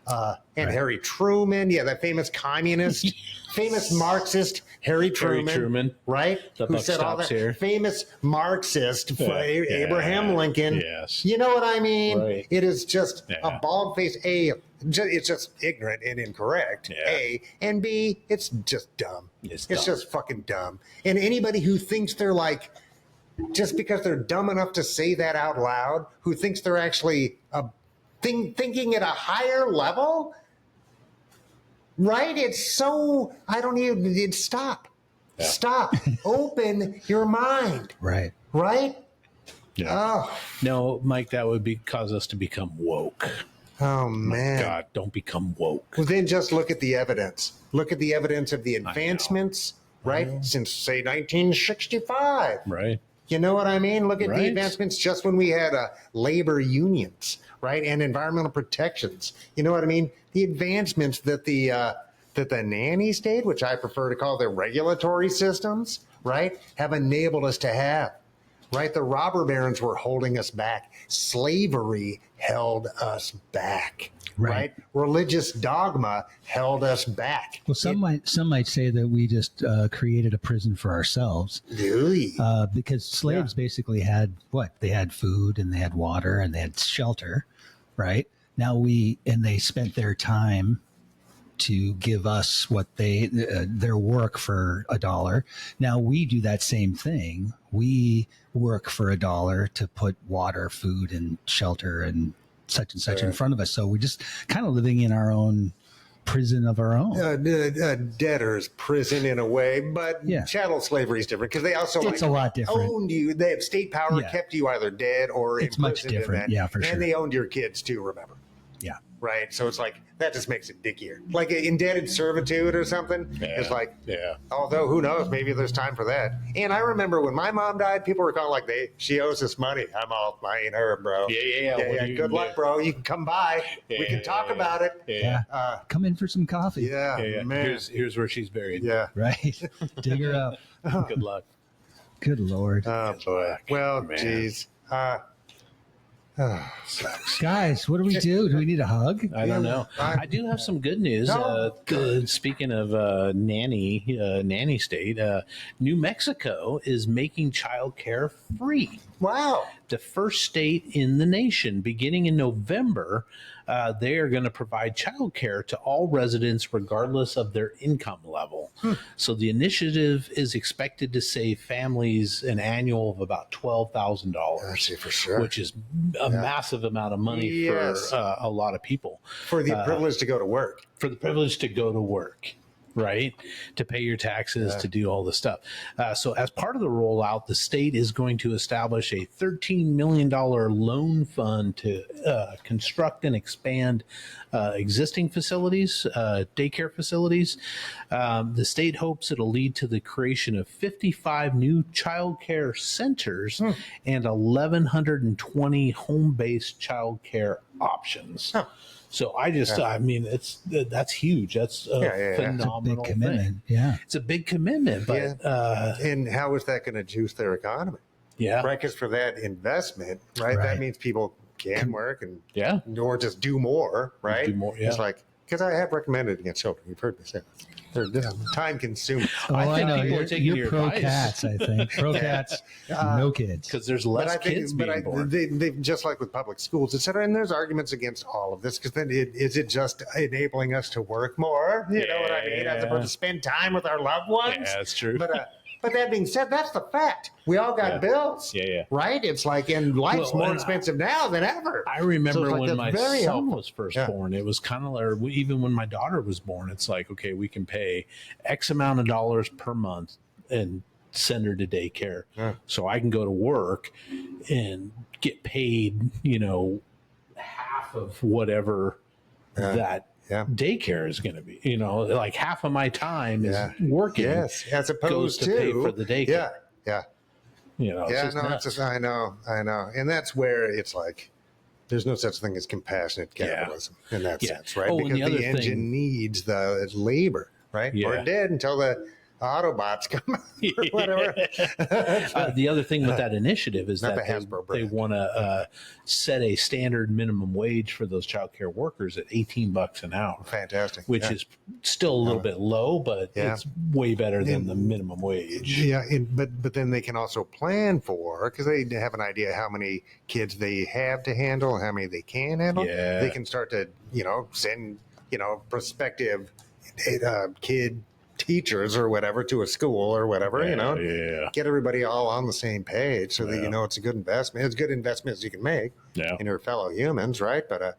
And Harry Truman, that famous communist, famous Marxist Harry Truman, right? Who said all that? Here. Famous Marxist, Abraham Lincoln. Yes. You know what I mean? Right. It is just a bald-faced it's just ignorant and incorrect, A, and B, it's just dumb. It's just fucking dumb. And anybody who thinks they're like, just because they're dumb enough to say that out loud, who thinks they're actually thinking at a higher level, right? It's so, stop. Yeah. Stop. Open your mind. Right. Right? Yeah. Oh. No, Mike, that would cause us to become woke. Oh, man. God, don't become woke. Well, then just look at the evidence. Look at the evidence of the advancements, right? Since, say, 1965. Right. You know what I mean? Look at the advancements just when we had labor unions, right, and environmental protections. You know what I mean? The advancements that the nanny state, which I prefer to call the regulatory systems, right, have enabled us to have. Right, the robber barons were holding us back. Slavery held us back. Right, religious dogma held us back. Well, some might say that we just created a prison for ourselves, because slaves basically had what? They had food and they had water and they had shelter. Right now, they spent their time to give us what their work for $1. Now we do that same thing. We work for $1 to put water, food, and shelter and such in front of us. So we're just kind of living in our own prison of our own. Debtor's prison in a way, but chattel slavery is different because they also a lot different. Owned you. They have state power, kept you either dead or it's much different. Yeah, for sure. And they owned your kids too. Remember? Yeah. Right. So it's like that just makes it dickier. Like indebted servitude or something. It's like, although who knows, maybe there's time for that. And I remember when my mom died, people were calling like she owes us money. I'm all, I ain't her, bro. Good luck, bro. You can come by. We can talk about it. Yeah. Come in for some coffee. Yeah. Man. Here's where she's buried. Yeah. Right. Dig her up. Good luck. Good Lord. Oh boy. Well, geez. Guys, what do we do? Do we need a hug? I don't know. I do have some good news. Speaking of nanny state, New Mexico is making childcare free. Wow. The first state in the nation. Beginning in November, they are going to provide childcare to all residents regardless of their income level. So the initiative is expected to save families an annual of about $12,000. For sure. Which is a massive amount of money for a lot of people. For the privilege to go to work. For the privilege to go to work. Right, to pay your taxes, to do all the stuff. So as part of the rollout, the state is going to establish a $13 million loan fund to construct and expand existing facilities, daycare facilities. The state hopes it'll lead to the creation of 55 new child care centers and 1,120 home-based child care options. So I mean, that's huge. That's a phenomenal it's a big commitment. thing. Yeah, it's a big commitment. But and how is that going to juice their economy? Yeah, right. Because for that investment, right, that means people can work and or just do more. Right, do more. Yeah, it's like because I have recommended against children. You've heard me say that. They're time consuming. Oh, I know. People are taking You're your pro advice. Cats, I think. Pro cats, no kids. Because there's less kids being born. They just like with public schools, et cetera. And there's arguments against all of this because then is it just enabling us to work more? You know what I mean? As opposed to spend time with our loved ones. Yeah, that's true. But But that being said, that's the fact. We all got bills. Yeah. Right? It's like, and life's more expensive now than ever. I remember So when my son helpful. was first born, it was kind of like, even when my daughter was born, it's like, okay, we can pay X amount of dollars per month and send her to daycare. So I can go to work and get paid, half of whatever that daycare is going to be, like half of my time is working. Yes, as opposed to pay for the daycare. Yeah. It's just I know. And that's where it's like, there's no such thing as compassionate capitalism in that sense, right? Because the engine needs the labor, right? Or it did until the Autobots come or whatever. The other thing with that initiative is that they want to set a standard minimum wage for those childcare workers at $18 an hour. Fantastic. Which is still a little bit low, but it's way better than the minimum wage. Yeah, but then they can also plan for, because they have an idea how many kids they have to handle, how many they can handle. Yeah. They can start to, send, prospective kid teachers or whatever to a school or whatever, get everybody all on the same page so that it's a good investment. It's a good investment as you can make in your fellow humans, right? But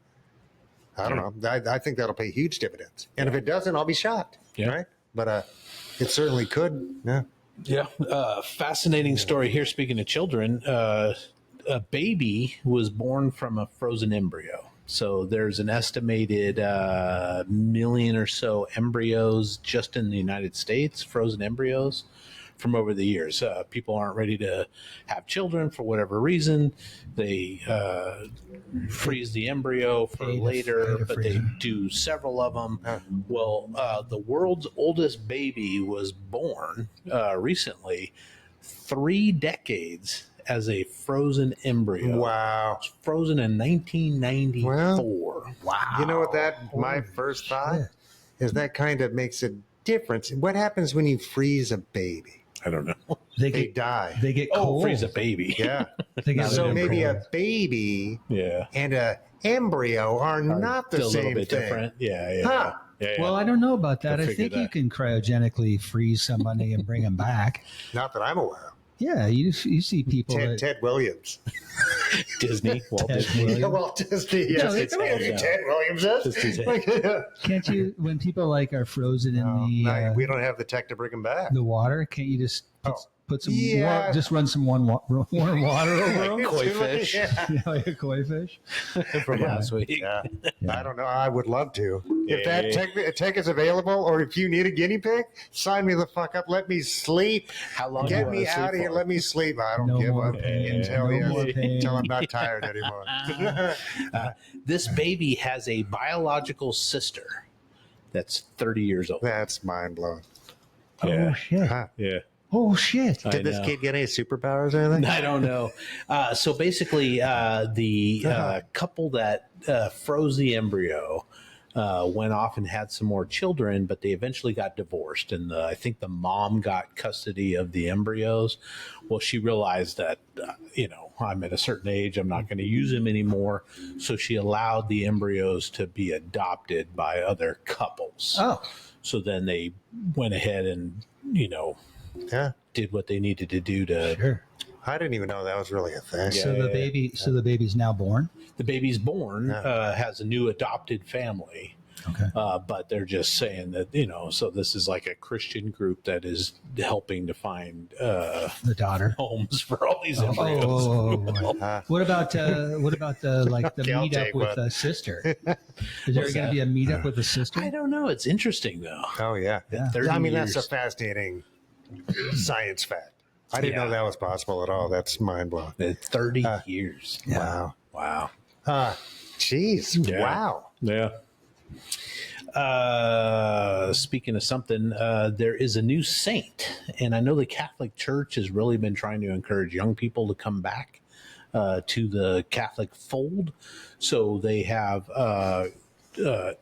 I don't know. I think that'll pay huge dividends. And if it doesn't, I'll be shocked, right? But it certainly could. Yeah. Fascinating story here. Speaking of children, a baby was born from a frozen embryo. So there's an estimated million or so embryos just in the United States, frozen embryos from over the years. People aren't ready to have children for whatever reason. They freeze the embryo for later, but they do several of them. Well, the world's oldest baby was born recently, 3 decades as a frozen embryo. Wow. It was frozen in 1994. Wow. You know what my first thought is, that kind of makes a difference. What happens when you freeze a baby? I don't know. They die. They get cold. Freeze a baby. Yeah. So maybe a baby and a embryo are not the same a little bit thing. Different. Yeah. Huh. Yeah. Well, I don't know about that. I figure think you that. can cryogenically freeze somebody and bring them back. Not that I'm aware of. Yeah, you see people. Ted Williams. Disney. Walt Ted Disney. Williams. Walt Disney. Yes, it's Ted Williams. Can't you, when people are frozen in we don't have the tech to bring them back. the water, can't you just put some just run some warm water over them? Koi fish. Yeah. Like a koi fish. From last week. Yeah. I don't know. I would love to. If that tech is available, or if you need a guinea pig, sign me the fuck up. Let me sleep. How long? Get me out of here. Let me sleep. I don't give up until I'm not tired anymore. This baby has a biological sister that's 30 years old. That's mind blowing. Yeah. Oh shit! Huh. Yeah. Oh shit! Did this kid get any superpowers or anything? I don't know. So basically, the couple that froze the embryo went off and had some more children, but they eventually got divorced. And I think the mom got custody of the embryos. Well, she realized that, I'm at a certain age, I'm not going to use them anymore. So she allowed the embryos to be adopted by other couples. Oh, so then they went ahead and, did what they needed to do to. sure. I didn't even know that was really a thing. So the baby's now born. The baby's born, has a new adopted family. Okay. But they're just saying that, so this is like a Christian group that is helping to find The daughter. homes for all these embryos. What about the meetup with a sister? Is there going to be a meetup with a sister? I don't know. It's interesting, though. Oh, yeah. 30 I mean, years. that's a fascinating science fact. I didn't know that was possible at all. That's mind blowing. 30 years. Wow. Wow. Jeez. Yeah. Wow. Yeah. Speaking of something, there is a new saint, and I know the Catholic Church has really been trying to encourage young people to come back to the Catholic fold. So they have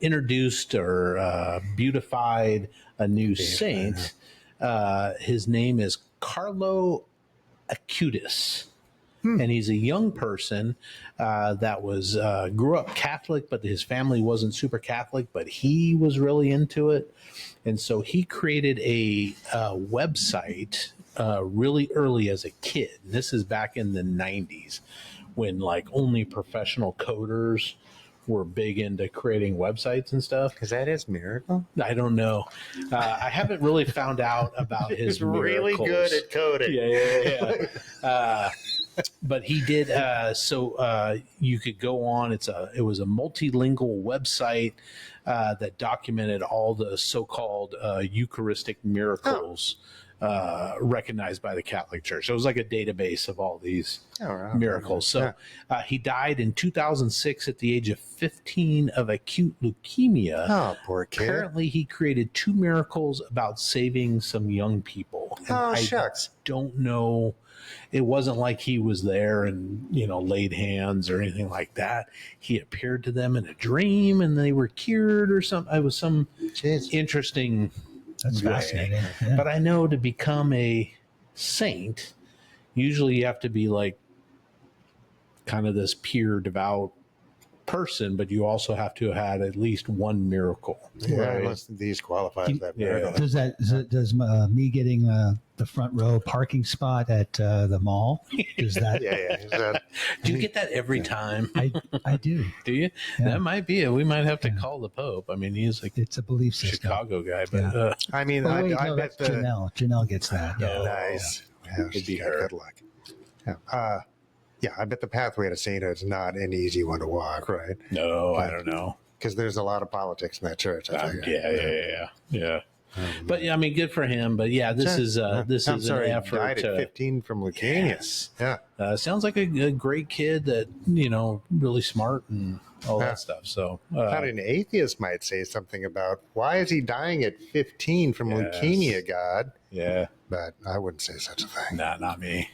introduced or beautified a new saint. His name is Carlo Acutis. And he's a young person that was grew up Catholic, but his family wasn't super Catholic, but he was really into it. And so he created a website really early as a kid. This is back in the 90s when like only professional coders were big into creating websites and stuff. Because that is Miracle. I don't know. I haven't really found out about his He's really miracles. good at coding. Yeah. But he did. So you could go on. It was a multilingual website that documented all the so-called Eucharistic miracles recognized by the Catholic Church. So it was like a database of all these miracles. So he died in 2006 at the age of 15 of acute leukemia. Oh, poor kid. Apparently, he created 2 miracles about saving some young people. And shucks. don't know. It wasn't like he was there and, laid hands or anything like that. He appeared to them in a dream and they were cured or something. It was some interesting. That's fascinating. Yeah. But I know to become a saint, usually you have to be like kind of this pure, devout person, but you also have to have had at least one miracle. Yeah, unless these qualify as that miracle. Does me getting the front row parking spot at the mall? Does that? Do you get that every time? I do. Do you? Yeah. That might be it. We might have to call the Pope. I mean, he's like it's a belief system. Chicago guy, but I mean, I bet the Janelle gets that. No. nice. Yeah, It'd be she's got her. good luck. Yeah, I bet the pathway to sainthood is not an easy one to walk, right? no, I don't know. Because there's a lot of politics in that church. I think. Yeah. But yeah, I mean, good for him. But yeah, this is an effort. Died at 15 from leukemia. Yes. Yeah. Sounds like a great kid that really smart and all that stuff. So Thought an atheist might say something about why is he dying at 15 from leukemia, God? yeah, But I wouldn't say such a thing. nah, not me.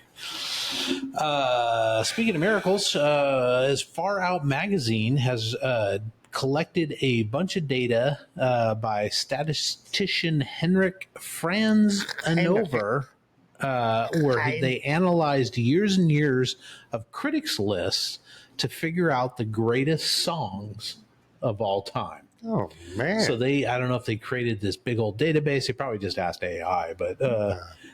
Speaking of miracles, as Far Out Magazine has collected a bunch of data by statistician Henrik Franz Anover, where they analyzed years and years of critics' lists to figure out the greatest songs of all time. Oh, man. So I don't know if they created this big old database. They probably just asked AI, but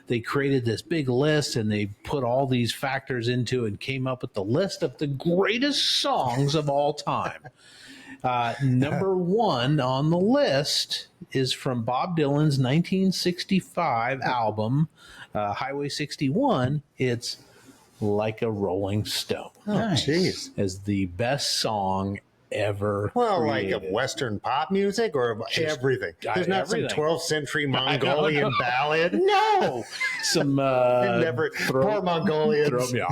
they created this big list and they put all these factors into it and came up with the list of the greatest songs of all time. Number 1 on the list is from Bob Dylan's 1965 album, Highway 61. It's Like a Rolling Stone. Oh, jeez. As the best song ever Like created. of Western pop music or of everything? There's not everything. some 12th century Mongolian ballad? No. Some Poor Mongolians. throw me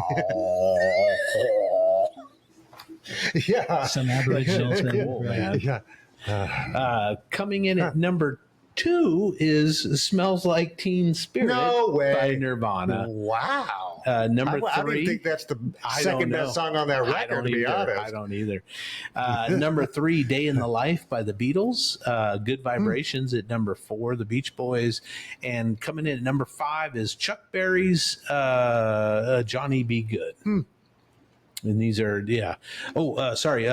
Yeah. Some Aboriginal thing. cool, man. Yeah. Coming in at number 2 is Smells Like Teen Spirit No way. by Nirvana. Wow. Number I don't 3. think that's the I second don't know. best song on that I record, don't to be either. honest. I don't either. Number 3, Day in the Life by the Beatles. Good Vibrations at number 4, the Beach Boys. And coming in at number 5 is Chuck Berry's Johnny Be Good. And these are, sorry.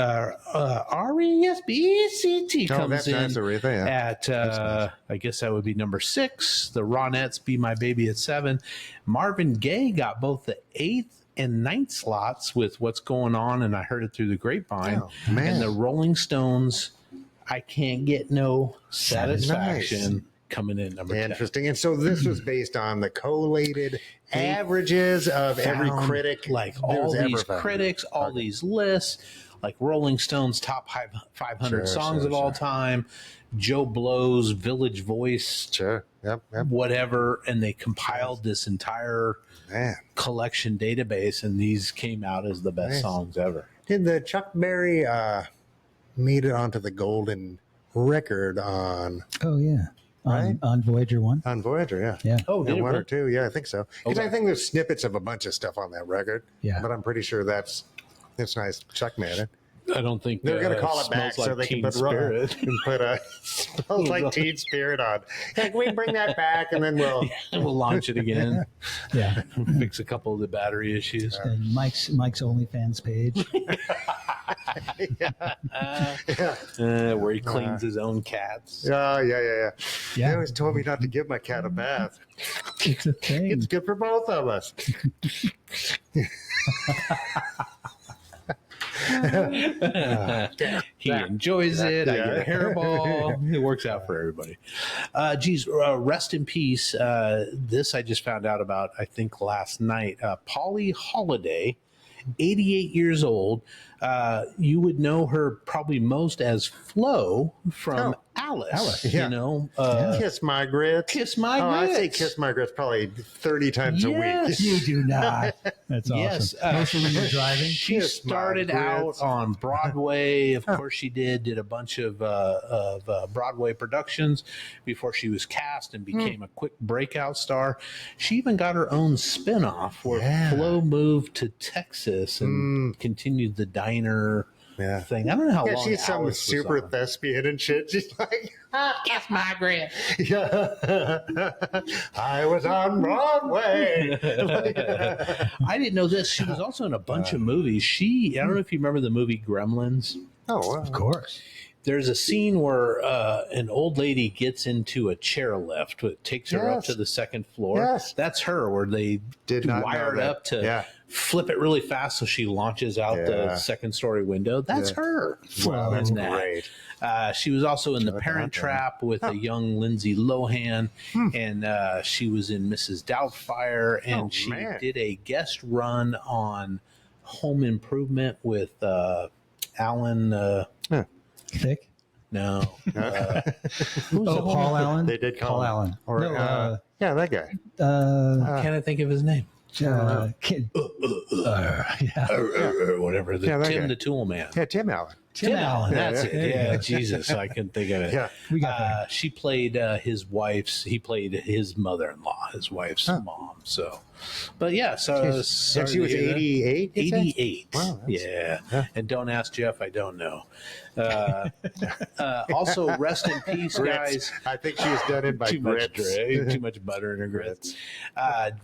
R-E-S-B-E-C-T comes that's in nice, Aretha, yeah. at, I guess that would be number 6. The Ronettes, Be My Baby at 7. Marvin Gaye got both the 8th and 9th slots with What's Going On, and I Heard It Through the Grapevine. Oh, man. And the Rolling Stones, I Can't Get No Satisfaction. Coming in number 10. Interesting. And so this was based on the collated averages of every Found, critic. like that all was ever these found. critics, all these lists, like Rolling Stone's top 500 songs of all time, Joe Blow's Village Voice, Sure. Yep. whatever, and they compiled this entire Man. collection database, and these came out as the best Nice. songs ever. Did the Chuck Berry made it onto the golden record on Oh yeah. Right? On Voyager 1. On Voyager, yeah. Yeah. Oh, did it one or really? two, yeah, I think so. Because Okay. I think there's snippets of a bunch of stuff on that record. Yeah. But I'm pretty sure it's nice. Chuck made it. I don't think They're going to call it back Smells so Like they can Teen put Spirit. Smells Like Teen Spirit on. Yeah, can we bring that back and then we'll And we'll launch it again. Yeah. Fix a couple of the battery issues. And Mike's OnlyFans page. Where he cleans his own cats. Yeah. Yeah. They always told me not to give my cat a bath. It's a thing. It's good for both of us. He enjoys it. I get a hairball. It works out for everybody. Rest in peace. This I just found out about, I think, last night. Polly Holiday, 88 years old. You would know her probably most as Flo from Alice. Yeah. You know, Kiss my grits. Kiss My I say Grits. kiss my grits probably 30 times a week. Yes. You do not. That's awesome. Yes, Mostly when you're driving. She Kiss my started out grits. on Broadway. Of course, she did a bunch of Broadway productions before she was cast and became a quick breakout star. She even got her own spinoff where Flo moved to Texas and continued the diner thing. I don't know how long. She's some Alice was super on. thespian and shit. She's like, Kiss my grits. yeah. I was on Broadway. I didn't know this. She was also in a bunch of movies. I don't know if you remember the movie Gremlins. Oh, Of course. There's a scene where an old lady gets into a chairlift that takes her up Yes. to the second floor. Yes. That's her, where they Did not know wire it that. up to Yeah. flip it really fast so she launches out the Yeah. second story window. That's her. Wow, that's in that. great. She was also in The Parent that. Trap with a young Lindsay Lohan, and she was in Mrs. Doubtfire, and she man. did a guest run on Home Improvement with Alan. Thick. No. Who's Oh, Paul Allen. They did call Paul him. Allen. Or, No, yeah, that guy. Can't I think of his name? Kid. Yeah. Or whatever. Yeah, that Tim guy. the Tool Man. Yeah, Tim Allen. Tim Allen. That's There it. you Yeah, go. Jesus, I couldn't think of it. Yeah. We got there. She played he played his mother-in-law, his wife's mom. So, but yeah, so And she was 88? 88. Wow, that's- Yeah. And don't ask Jeff, I don't know. Also, rest in peace, guys. I think she was done in by Too much, grits. too much butter in her grits.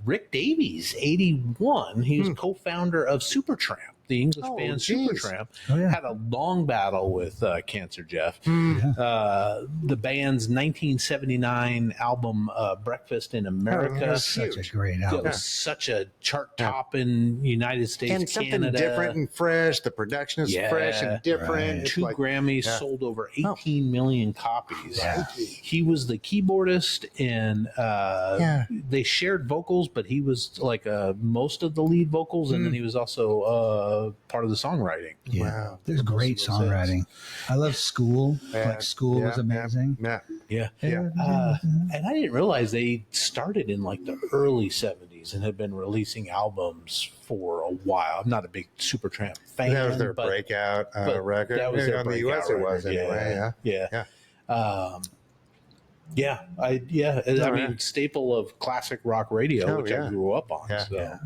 Rick Davies, 81. He was co-founder of Supertramp, the English Oh, band geez. Supertramp. Oh, yeah. Had a long battle with cancer, Jeff. Hmm. The band's 1979 album Breakfast in America. that's Such huge. a great It album. was such a chart top in United States, And something Canada. different and fresh. The production is Yeah, fresh and different. right. It's 2 like- Grammys, yeah. sold over 18 million copies. Yeah. He was the keyboardist, and they shared vocals, but he was like most of the lead vocals, and then he was also part of the songwriting. Yeah. Wow. There's great Most of those songwriting. I love School. Yeah, Like School was yeah, amazing. Yeah. Yeah. Yeah. And I didn't realize they started in like the early 70s and had been releasing albums for a while. I'm not a big Supertramp fan. That was their but breakout but record. that was their on the US breakout it was record. anyway. Yeah. I mean, staple of classic rock radio, Oh, which yeah. I grew up on. Yeah. So.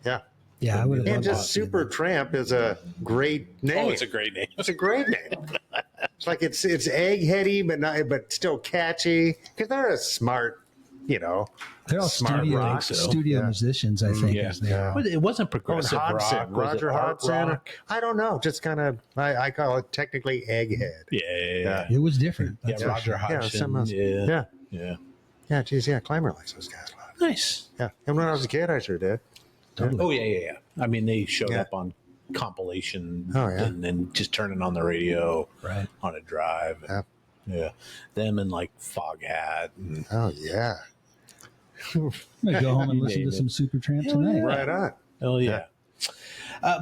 Yeah. Yeah, I would have And loved just to. Super Tramp is a great name. Oh, it's a great name. It's a great name. It's like it's eggheady, but still catchy. Because they're a smart, They're all smart studio, rock. studio Yeah. musicians, I think, Yeah. as they are. But it wasn't progressive Hodgson, rock. Was Roger it art Hodgson. rock? I don't know. Just kind of, I call it technically egghead. Yeah. It was different. Yeah, That's for Roger sure. Hodgson. some else. Yeah. Yeah. Yeah, geez, yeah. Climber likes those guys a lot. Nice. Yeah. And when I was a kid, I sure did. Oh, yeah. I mean, they showed Yeah. up on compilation Oh, yeah. and then just turning on the radio Right. on a drive. Yeah. Yeah. Them and like Foghat. And, Oh, yeah. I'm going to go home and listen name to it. some Supertramp Yeah, tonight. Right on. oh, yeah.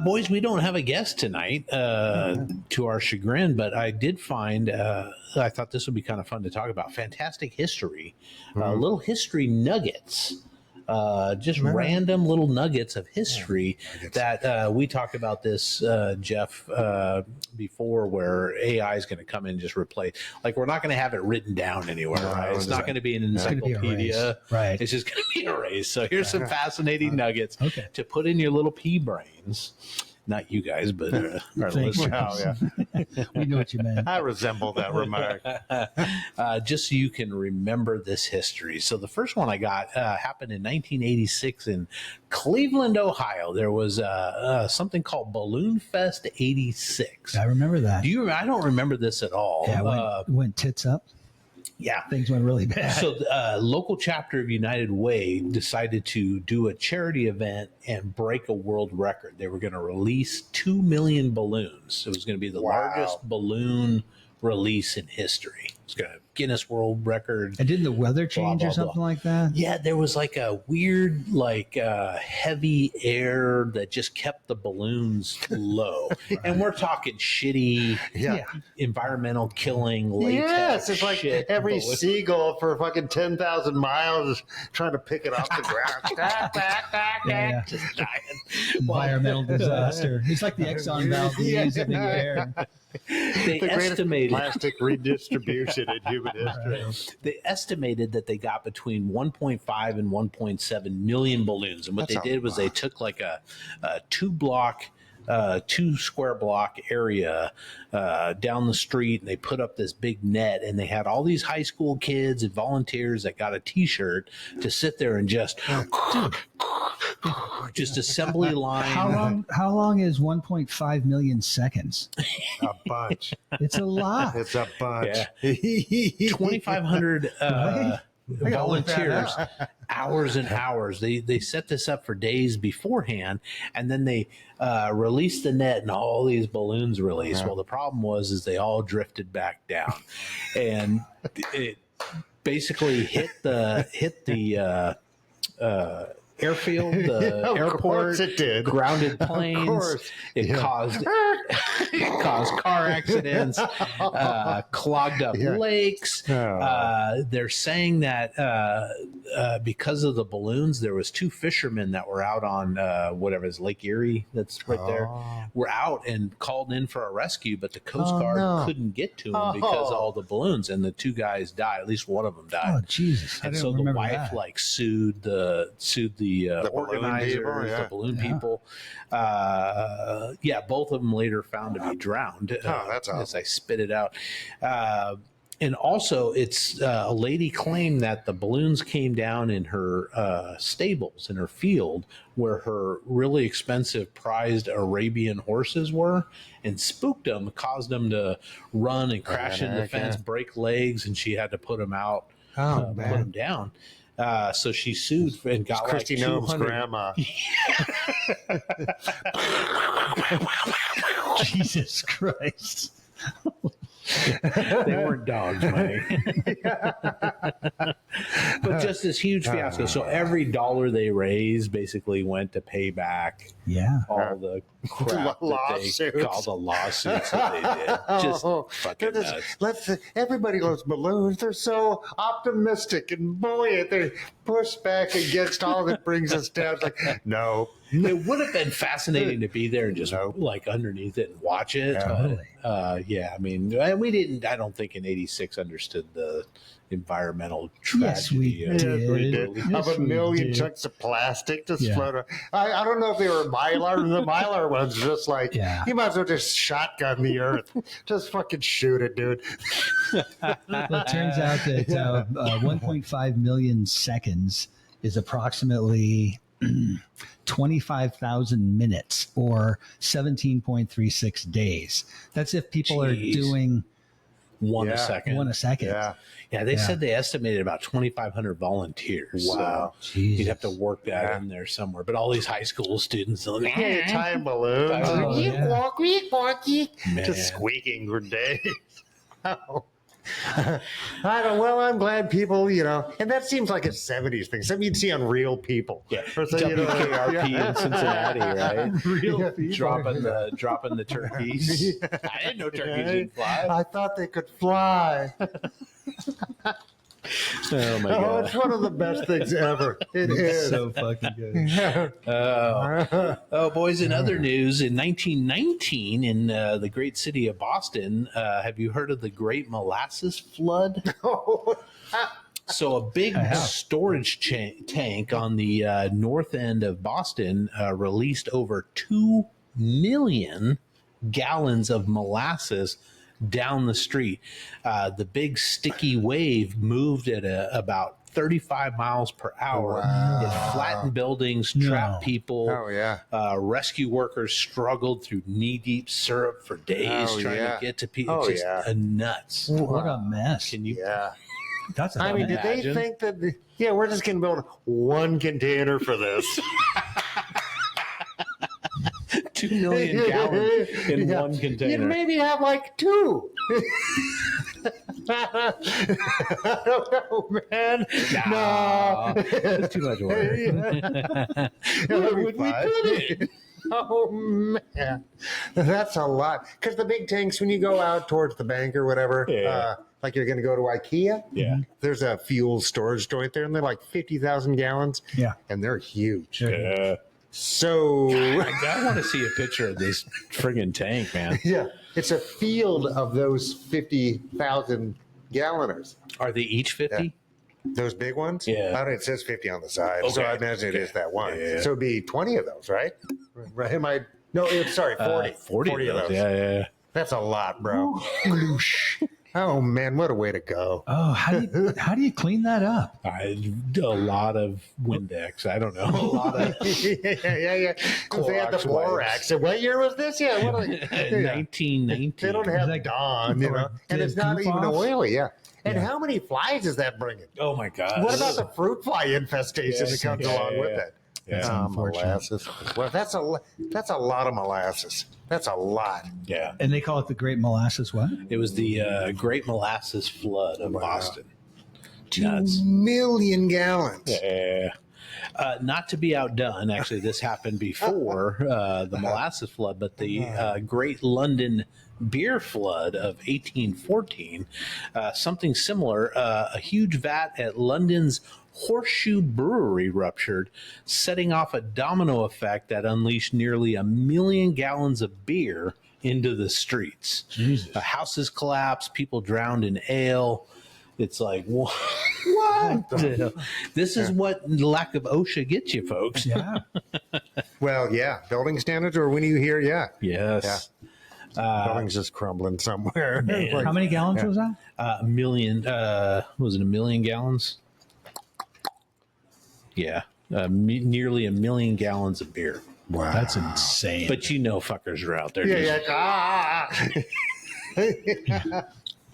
Boys, we don't have a guest tonight to our chagrin, but I did find, I thought this would be kind of fun to talk about. Fantastic history, little history nuggets. Just random little nuggets of history that we talked about this, Jeff, before, where AI is going to come in and just replace. Like, we're not going to have it written down anywhere, right? It's not going to be an It's gonna be encyclopedia. erased. Right. It's just going to be erased. So here's some fascinating nuggets Okay. to put in your little pea brains. not you guys, but our Thanks. listeners. Oh, yeah. We know what you meant. I resemble that remark. Just so you can remember this history. So the first one I got happened in 1986 in Cleveland, Ohio. There was something called Balloon Fest 86. I remember that. I don't remember this at all. Yeah, it went tits up. Yeah. Things went really bad. So the local chapter of United Way decided to do a charity event and break a world record. They were going to release 2 million balloons. It was going to be the largest balloon release in history. It's going to Guinness World Record. And didn't the weather change blah, or something blah. like that? Yeah, there was like a weird, heavy air that just kept the balloons low. And we're talking shitty, environmental killing, latex. Yes, it's like shit every balloon. seagull for fucking 10,000 miles is trying to pick it off the ground. Yeah. Just dying. Environmental disaster. It's like the Exxon Valdez in the air. They The greatest estimated plastic redistribution in human history. they estimated that they got between 1.5 and 1.7 million balloons, and what That's they a did was they took like a 2 square block area down the street, and they put up this big net, and they had all these high school kids and volunteers that got a T-shirt to sit there and just assembly line. How long is 1.5 million seconds? A bunch. It's a lot. It's a bunch. Yeah. 2,500 volunteers, hours and hours. They set this up for days beforehand, and then they released the net, and all these balloons released. Well, the problem was they all drifted back down, and it basically hit the airfield, the Of airport, course it did. grounded planes. course. It caused car accidents, clogged up lakes. They're saying that because of the balloons, there was 2 fishermen that were out on whatever is Lake Erie, that's right there, were out and called in for a rescue, but the Coast Guard couldn't get to them because of all the balloons, and the 2 guys died. At least one of them died. Oh, Jesus. I And didn't so the remember wife that. sued the organizers, people, the balloon people. Both of them later found to be drowned. That's awesome. As I spit it out. And also, it's a lady claimed that the balloons came down in her stables, in her field, where her really expensive prized Arabian horses were, and spooked them, caused them to run and crash into the fence, break legs, and she had to put them out, put them down. So she sued and got Christy like Gnome's 200. grandma. Jesus Christ. They weren't dogs, money. But just this huge fiasco. So every dollar they raised basically went to pay back all the crap all the lawsuits that they did. Just fucking nuts. Everybody loves balloons. They're so optimistic and buoyant. They push back against all that brings us down. It's like, no. It would have been fascinating to be there and just like underneath it and watch it. I mean, I don't think in 86 understood the environmental tragedy. Yes, we did. Of a million chunks of plastic just float around. I don't know if they were Mylar. The Mylar ones just like, you might as well just shotgun the earth. Just fucking shoot it, dude. Well, it turns out that 1.5 million seconds is approximately 25,000 minutes or 17.36 days. That's if people are doing one a second. Yeah. They said they estimated about 2,500 volunteers. Wow. So you'd have to work that in there somewhere. But all these high school students, time balloons. Man. Just squeaking for days. I'm glad people, and that seems like a 70s thing. Something you'd see on Real People. Yeah. Or so, WKRP in Cincinnati, right? Real people. Dropping the turkeys. I didn't know turkeys could fly. I thought they could fly. Oh my god! It's one of the best things ever. It is so fucking good. Oh, boys! In other news, in 1919, in the great city of Boston, have you heard of the Great Molasses Flood? So a big storage tank on the north end of Boston released over 2 million gallons of molasses down the street. The big sticky wave moved at about 35 miles per hour. Wow. It flattened buildings, trapped people. Oh, yeah. Rescue workers struggled through knee-deep syrup for days trying to get to people. Oh, Just nuts. What a mess. Can you? Yeah. That's a I mean, did they Imagine. think that, we're just going to build one container for this? 2 million gallons in Yeah. one container. You'd maybe have like 2. I don't know, man. Nah. No. It's too much work. Would we do it? Oh, man. That's a lot. Because the big tanks, when you go out towards the bank or whatever, like you're going to go to IKEA, there's a fuel storage joint there, and they're like 50,000 gallons. Yeah. And they're huge. Yeah. So, I want to see a picture of this friggin' tank, man. yeah, it's a field of those 50,000 galloners. Are they each 50? Those big ones? Yeah. I don't, it says 50 on the side, so Okay. I imagine it is that one. Yeah. So it'd be 20 of those, right? Right? Am I? No, sorry, 40. 40 of those. Yeah. That's a lot, bro. Oh man, what a way to go! Oh, how do you clean that up? A lot of Windex. I don't know. A lot of yeah. They had the Clorox Borax. wipes. So what year was this? Yeah, what are they? 1919. They don't have Like- Dawn, you know, and it's not goof even off? oily. Yeah. And how many flies is that bringing? Oh my god. What about the fruit fly infestation that comes along with it? That's unfortunate. Molasses. Well, that's a lot of molasses. That's a lot. Yeah. And they call it the Great Molasses what? It was the Great Molasses Flood of Boston. 2 million gallons. Yeah. Not to be outdone, actually, this happened before the molasses flood, but the Great London Beer Flood of 1814, something similar. A huge vat at London's Horseshoe Brewery ruptured, setting off a domino effect that unleashed nearly 1 million gallons of beer into the streets. Jesus. Houses collapsed, people drowned in ale. It's like, what? This is what lack of OSHA gets you, folks. Yeah. Well, yeah. Building standards, or when you hear, Yes. building's just crumbling somewhere. Like, How many gallons was that? A million, was it 1 million gallons? Yeah. Nearly 1 million gallons of beer. wow. That's insane. But you know fuckers are out there.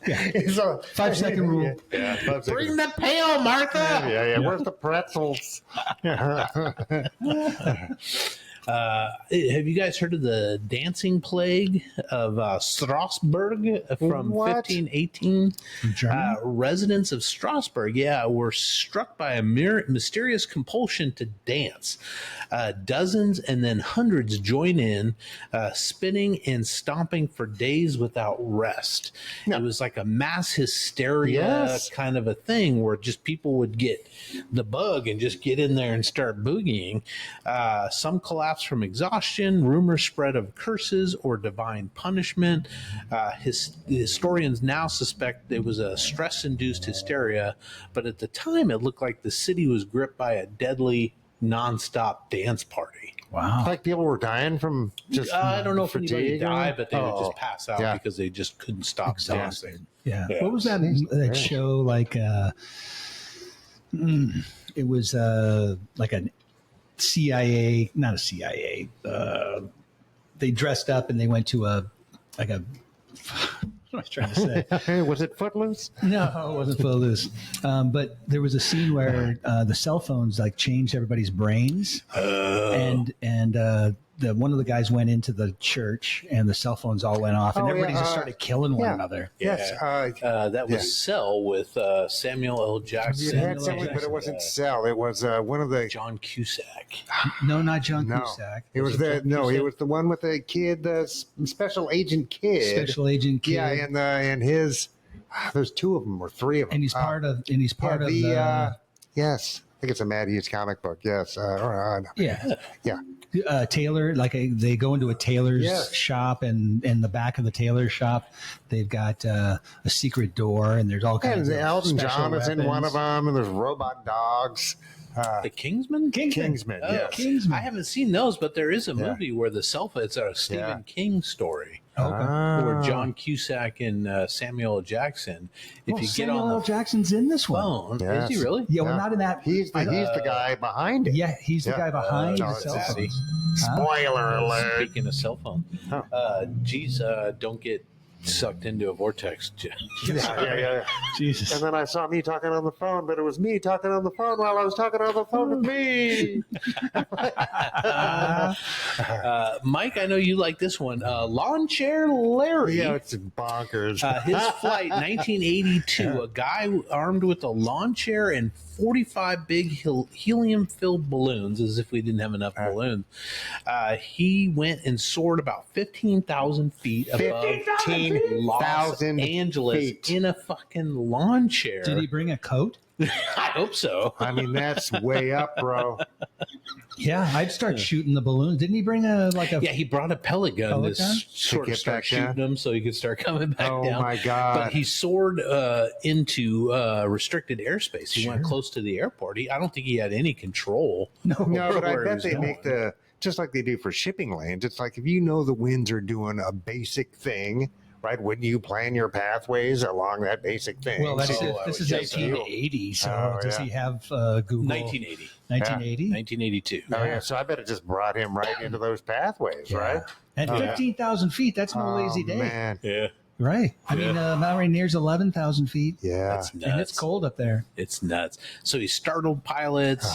It's a 5-second rule. Yeah, 5 seconds. Bring the pail, Martha! Yeah. Where's the pretzels? Have you guys heard of the dancing plague of Strasbourg from What? 1518? Germany? Residents of Strasbourg, were struck by a mysterious compulsion to dance. Dozens and then hundreds join in, spinning and stomping for days without rest. It was like a mass hysteria kind of a thing where just people would get the bug and just get in there and start boogieing. Some collapsed from exhaustion. Rumors spread of curses or divine punishment. Historians now suspect it was a stress-induced hysteria, but at the time it looked like the city was gripped by a deadly, non-stop dance party. Wow. Like people were dying from just I don't know if anybody fatigue or- died, but they would Oh, just pass out yeah. because they just couldn't stop Exhausted. dancing. Yeah. Yeah. What was that show like? It was like a CIA, not a CIA. They dressed up and they went to a what am I trying to say? Was it Footloose? No, it wasn't Footloose. But there was a scene where the cell phones like changed everybody's brains, and one of the guys went into the church and the cell phones all went off, and Oh, everybody yeah, just started killing one yeah. another. Yes. That was Cell with Samuel L. You Jackson. had something, but it wasn't Cell. It was one of the. John Cusack. No, not John No, Cusack. it was the It was the one with the kid, the Special Agent Kid. Special Agent Kid. Yeah, and his. There's 2 of them or 3 of them. and he's part of the yes, I think it's a Mad Hughes comic book. Yes. yeah. Yeah. Tailor, they go into a tailor's Yes. shop, and in the back of the tailor's shop, they've got a secret door, and there's all kinds And of Elton special John is in one of weapons. them, and there's robot dogs. The Kingsman? Kingsman. Oh, Yes. Kingsman. I haven't seen those, but there is a movie where the cell phone, it's a Stephen King story. Where John Cusack and Samuel L. Jackson, if you get Samuel on L. the Jackson's in this one. phone, Yes. is he really? Yeah, well, not in that. He's the guy behind it. Yeah, he's the guy behind no, the it's cell Daddy. phone. Spoiler alert. Speaking of cell phone, geez, don't get sucked into a vortex. Yeah. Jesus. And then I saw me talking on the phone, but it was me talking on the phone while I was talking on the phone with me. Mike, I know you like this one. Lawn Chair Larry. Yeah, it's bonkers. His flight, 1982, a guy armed with a lawn chair and 45 big helium-filled balloons, as if we didn't have enough balloons. He went and soared about 15,000 feet above 15,000 Los Angeles feet. in a fucking lawn chair. Did he bring a coat? I hope so. I mean, that's way up, bro. Yeah, I'd start shooting the balloons. Didn't he bring a Yeah, he brought a pellet gun Pellet to gun? sort To of get start back shooting down? them so he could start coming back Oh, down. my God. But he soared into restricted airspace. He went close to the airport. I don't think he had any control. No, but I where he bet was they going. make just like they do for shipping lanes. It's like if you know the winds are doing a basic thing, right? Wouldn't you plan your pathways along that basic thing? Well, that's So it. I This would is guess so. 1880. So Oh, does yeah. he have Google? 1980. 1980. 1982. Oh, yeah. So I bet it just brought him right into those pathways, right? And 15,000 feet, that's no lazy day. Man. Yeah. Right. I mean, Mount Rainier's 11,000 feet. Yeah. That's nuts. And it's cold up there. It's nuts. So he startled pilots.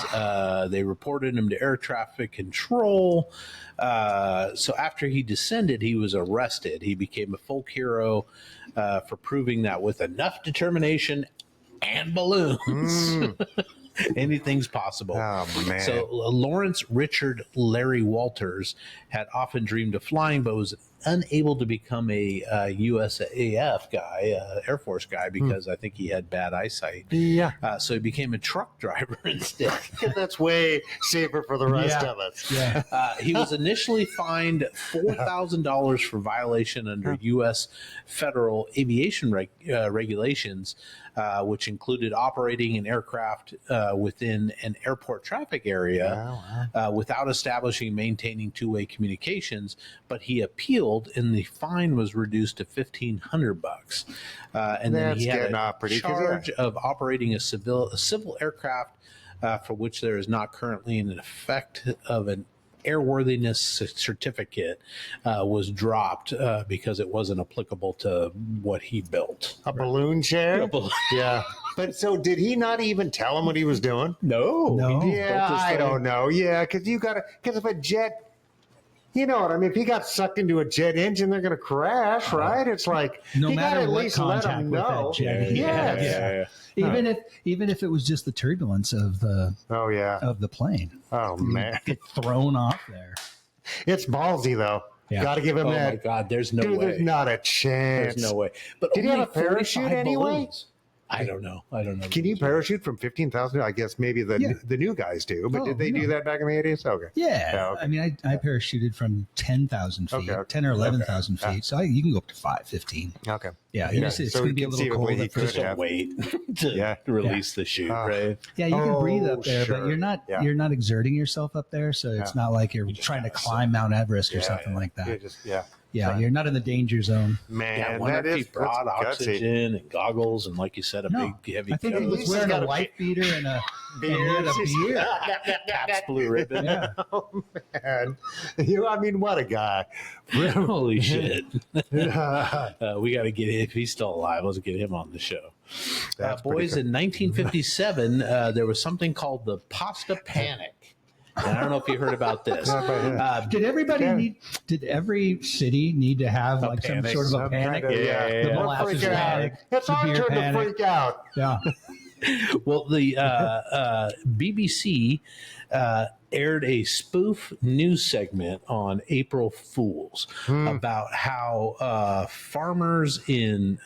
They reported him to air traffic control. So after he descended, he was arrested. He became a folk hero for proving that with enough determination and balloons, anything's possible. Oh, man. So Lawrence Richard Larry Walters had often dreamed of flying, but was unable to become a USAF guy, Air Force guy, because I think he had bad eyesight. Yeah. So he became a truck driver instead. That's way safer for the rest Yeah. of us. Yeah. He was initially fined $4,000 for violation under U.S. federal aviation regulations, which included operating an aircraft within an airport traffic area without establishing and maintaining two-way communications. But he appealed, and the fine was reduced to $1,500. And then That's he had getting a off pretty good. charge of operating a civil aircraft for which there is not currently an effect of an airworthiness certificate was dropped because it wasn't applicable to what he built. A balloon chair? Yeah. But so did he not even tell him what he was doing? No. No. Yeah, I don't know. Yeah, because if a jet, you know what I mean? If he got sucked into a jet engine, they're going to crash, right? It's like, No you got to matter at what least let contact him with know. that jet. Yes. Even if it was just the turbulence of the Oh, yeah. plane, Oh, man. get thrown off there. It's ballsy, though. Yeah. Got to give him Oh, that. my God. There's no Dude, way. there's not a chance. There's no way. But Did he only have a parachute 45 anyway? balloons. I don't know. Can you parachute from 15,000? I guess maybe the new guys do, but Oh, did they do that back in the 80s? Okay. Yeah. Yeah, okay. I mean, I parachuted from 10,000 feet, Okay. 10 or 11,000 feet. So you can go up to 15. Okay. Yeah. It's So going to be a little conceivably cold he at could first. Just have. wait to release the chute, right? Yeah, you can breathe Oh, up there, sure. but Yeah. you're not exerting yourself up there, so it's not like you're trying to climb Mount Everest or something like that. Yeah. You're not in the danger zone. Man, Yeah, I wonder that if he is brought that's gutsy. oxygen and goggles and, like you said, a No, big heavy I think he coat. was He's wearing got a a white beater and a beer. Pabst Blue Ribbon. Yeah. Oh, man. I mean, what a guy. Holy shit. We got to get him. If he's still alive, let's get him on the show. That's Boys, pretty in 1957, there was something called the Pasta Panic. And I don't know if you heard about this. Did every city need to have like panic, some sort of a some panic? kind of- Yeah. The We're molasses freaking out. panic. It's the our beer turn to panic. freak out. Yeah. Well, the BBC aired a spoof news segment on April Fools about how farmers in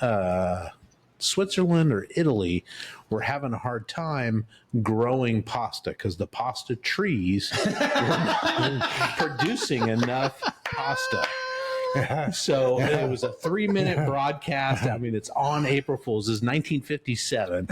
Switzerland or Italy were having a hard time growing pasta because the pasta trees were not producing enough pasta. So it was a 3-minute broadcast. I mean, it's on April Fool's. This is 1957.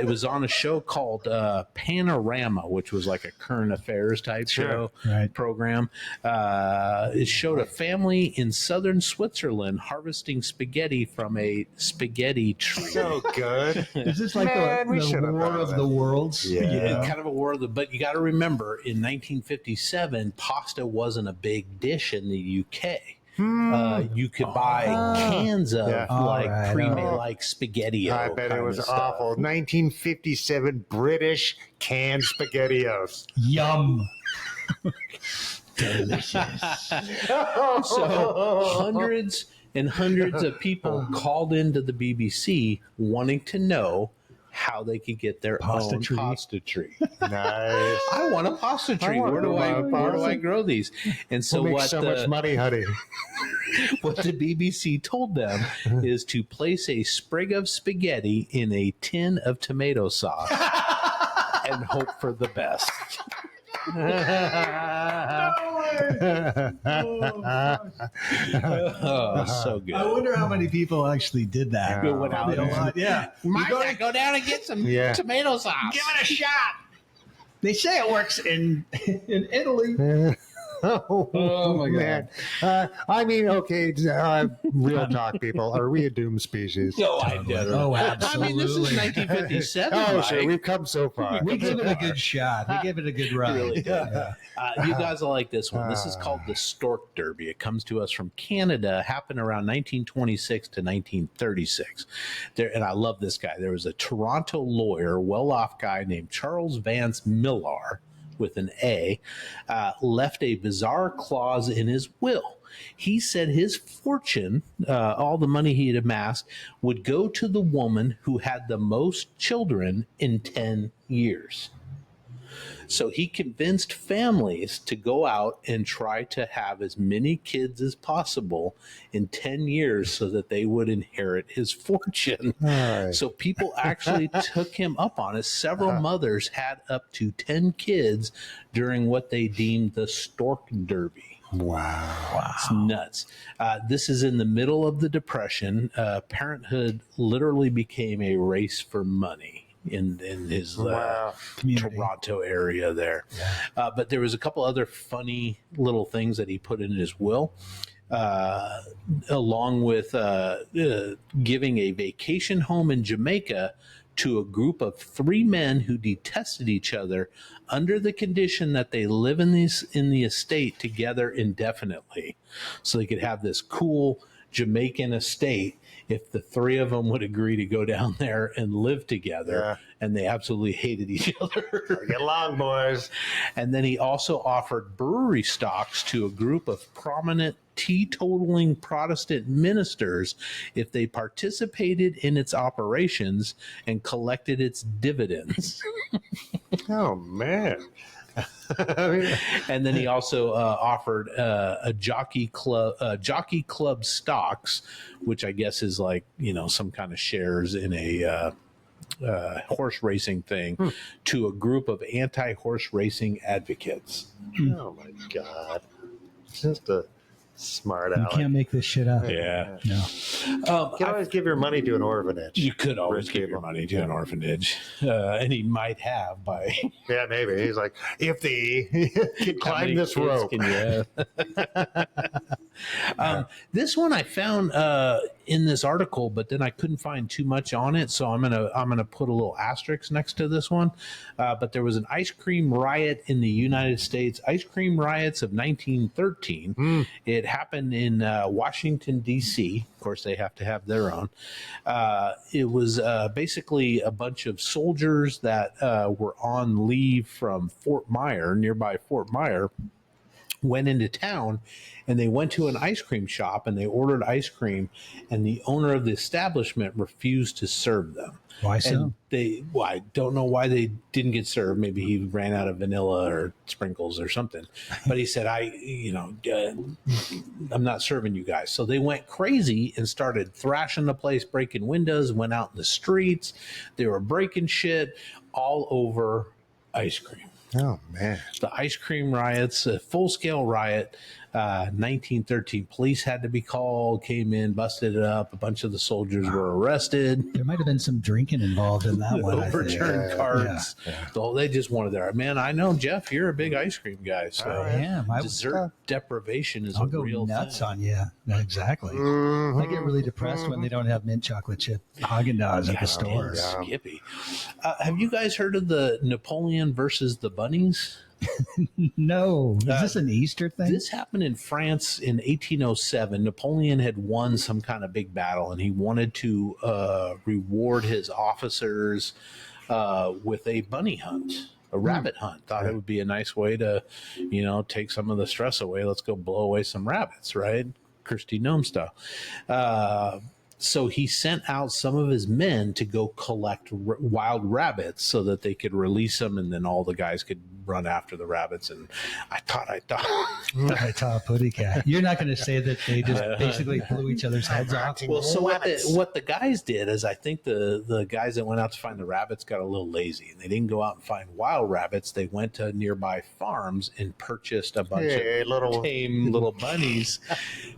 It was on a show called Panorama, which was like a current affairs type show program. It showed a family in southern Switzerland harvesting spaghetti from a spaghetti tree. So good. Is this like the War of the Worlds? Yeah, kind of a war of the. But you got to remember, in 1957, pasta wasn't a big dish in the UK. You could buy cans of like spaghetti. I bet it was awful. 1957 British canned SpaghettiOs. Yum. Delicious. So hundreds and hundreds of people called into the BBC wanting to know how they could get their own pasta tree. Nice. I want a pasta tree. Where do I grow these? And so we'll make so much money, honey. What the BBC told them is to place a sprig of spaghetti in a tin of tomato sauce and hope for the best. So good. I wonder how many people actually did that. Went out a lot. Yeah. Go down and get some tomato sauce. Give it a shot. They say it works in Italy. Oh my God. I mean, okay, real talk, people. Are we a doomed species? No, I don't. Oh, absolutely. I mean, this is 1957. Oh, sure. We've come so far. We give it a good shot. We give it a good run. Really good. You guys will like this one. This is called the Stork Derby. It comes to us from Canada. Happened around 1926 to 1936. And I love this guy. There was a Toronto lawyer, well-off guy named Charles Vance Millar, with an A, left a bizarre clause in his will. He said his fortune, all the money he had amassed, would go to the woman who had the most children in 10 years. So he convinced families to go out and try to have as many kids as possible in 10 years so that they would inherit his fortune. Right. So people actually took him up on it. Several mothers had up to 10 kids during what they deemed the Stork Derby. Wow. It's nuts. This is in the middle of the Depression. Parenthood literally became a race for money in his Toronto area there. Yeah. But there was a couple other funny little things that he put in his will, along with giving a vacation home in Jamaica to a group of 3 men who detested each other under the condition that they live in the estate together indefinitely. So they could have this cool Jamaican estate if the 3 of them would agree to go down there and live together, and they absolutely hated each other. Get along, boys. And then he also offered brewery stocks to a group of prominent teetotaling Protestant ministers if they participated in its operations and collected its dividends. Oh, man. And then he also offered a jockey club stocks, which I guess is like, some kind of shares in a horse racing thing, to a group of anti-horse racing advocates. Oh my God. Just a smart aleck. You can't make this shit up. Yeah. No. You can always give your money to an orphanage. You could always give your money to an orphanage. And he might have by... Yeah, maybe. He's like, if they can climb this rope. This one I found in this article, but then I couldn't find too much on it, so I'm gonna put a little asterisk next to this one. But there was an ice cream riot in the United States. Ice cream riots of 1913. It happened in Washington, D.C. Of course, they have to have their own. It was basically a bunch of soldiers that were on leave from nearby Fort Myer, went into town, and they went to an ice cream shop and they ordered ice cream, and the owner of the establishment refused to serve them. Why so? I don't know why they didn't get served. Maybe he ran out of vanilla or sprinkles or something. But he said, I'm not serving you guys. So they went crazy and started thrashing the place, breaking windows, went out in the streets. They were breaking shit all over ice cream. Oh, man. The ice cream riots, a full-scale riot, 1913. Police had to be called, came in, busted it up. A bunch of the soldiers were arrested. There might have been some drinking involved in that one. Overturned cards. So they just wanted their man. I know, Jeff, you're a big ice cream guy, so I am. dessert deprivation is I'll a go real nuts thing. on you. Exactly. I get really depressed when they don't have mint chocolate chip Haagen-Dazs at the stores. Skippy. Have you guys heard of the Napoleon versus the bunnies? No. Is this an Easter thing? This happened in France in 1807. Napoleon had won some kind of big battle, and he wanted to reward his officers with a bunny hunt, a rabbit hunt. Thought it would be a nice way to, take some of the stress away. Let's go blow away some rabbits, right? Kirsty Gnome style. So he sent out some of his men to go collect wild rabbits so that they could release them, and then all the guys could run after the rabbits. And I thought. I saw a putty cat. You're not going to say that they just basically blew each other's heads off? Well, so what the guys did is, I think the guys that went out to find the rabbits got a little lazy, and they didn't go out and find wild rabbits. They went to nearby farms and purchased a bunch of tame little bunnies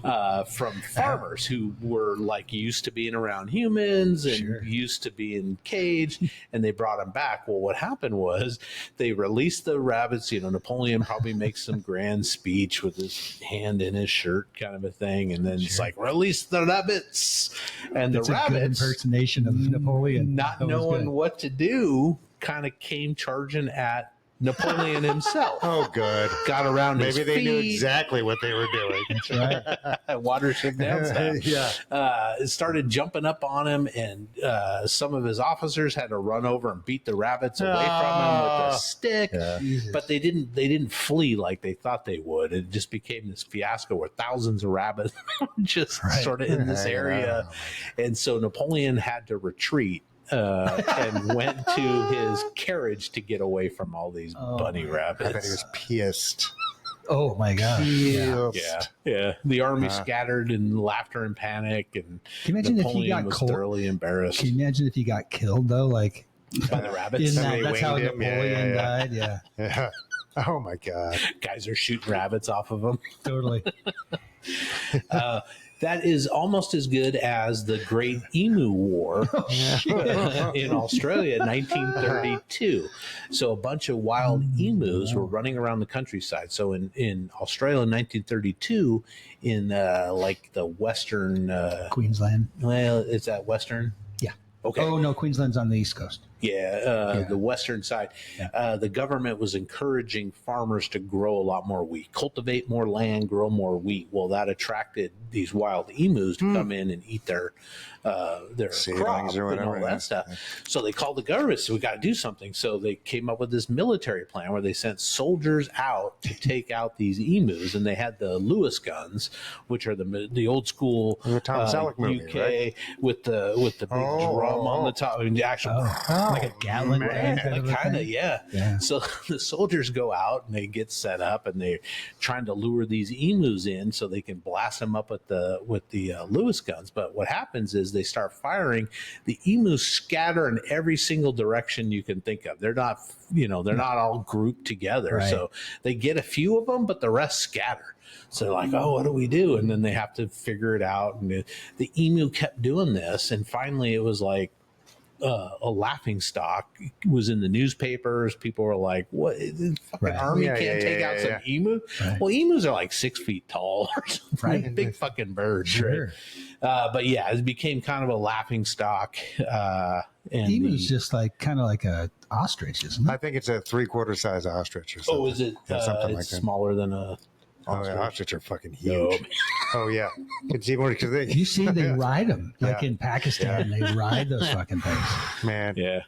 from farmers who were used to being around humans and used to being caged, and they brought them back. Well, what happened was they released the rabbits. Napoleon probably makes some grand speech with his hand in his shirt, kind of a thing, and then it's like, release the rabbits, and That's the a good rabbits, impersonation of Napoleon, not knowing what to do, kind of came charging at Napoleon himself. Oh, good. Got around his feet. Maybe they knew exactly what they were doing. That's right. Watership down stuff. Yeah. It started jumping up on him, and some of his officers had to run over and beat the rabbits away from him with a stick. But they didn't flee like they thought they would. It just became this fiasco where thousands of rabbits just sort of in this area. And so Napoleon had to retreat. And went to his carriage to get away from all these bunny rabbits. I bet he was pissed. Oh my God! Yeah. The army scattered in laughter and panic, and Can you imagine Napoleon if he got was thoroughly embarrassed Can you imagine if he got killed though? Like by the rabbits. that's how Napoleon died. Yeah. Oh my God! Guys are shooting rabbits off of him. Totally. That is almost as good as the Great Emu War in Australia in 1932. So a bunch of wild emus were running around the countryside. So in Australia in 1932, in the western Queensland. Well, is that western? Yeah. Okay. Oh no, Queensland's on the East Coast. The western side. The government was encouraging farmers to grow a lot more wheat, cultivate more land, grow more wheat. Well, that attracted these wild emus to come in and eat their crop or whatever, and all that stuff. So they called the government, so we got to do something. So they came up with this military plan where they sent soldiers out to take out these emus, and they had the Lewis guns, which are the old school Tom Selleck movie, UK right? with the big drum on the top, and the actual. Like a Gatling gun, Kind of, yeah. So the soldiers go out and they get set up, and they're trying to lure these emus in so they can blast them up with the Lewis guns. But what happens is they start firing. The emus scatter in every single direction you can think of. They're not, they're not all grouped together. Right. So they get a few of them, but the rest scatter. So they're like, oh, what do we do? And then they have to figure it out. And the emu kept doing this, and finally it was like, a laughing stock. It was in the newspapers. People were like, what? The fucking army can't take out some emu? Right. Well, emus are like 6 feet tall or something. Right. Big fucking birds. Sure. Right? But yeah, it became kind of a laughing stock. And emu's just kind of like a ostrich, isn't it? I think it's a 3/4 size ostrich or something. Oh, is it? Something it's smaller than a ostrich. Ostrich are fucking huge. Oh yeah, it's even more because you see they ride them in Pakistan. They ride those fucking things, man. Yeah,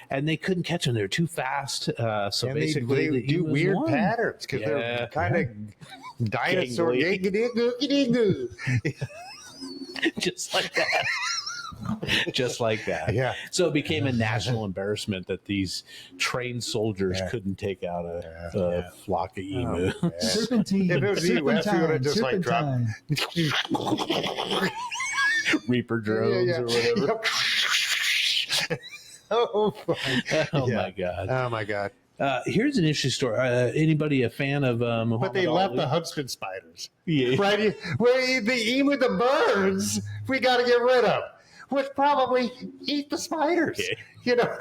and they couldn't catch them; they're too fast. So and basically, they do weird patterns because they're kind of dinosaur. Just like that. Just like that. Yeah. So it became a national embarrassment that these trained soldiers couldn't take out a flock of emu. Serpentine. If it was the US, we would have just serpentine. dropped Reaper drones or whatever. Oh my God. Oh my God. Here's an interesting story. Anybody a fan of Muhammad But they left Ali? the huntsman spiders. Yeah. Right? Well, the emu, the birds, we got to get rid of, which probably eat the spiders. Yeah. You know,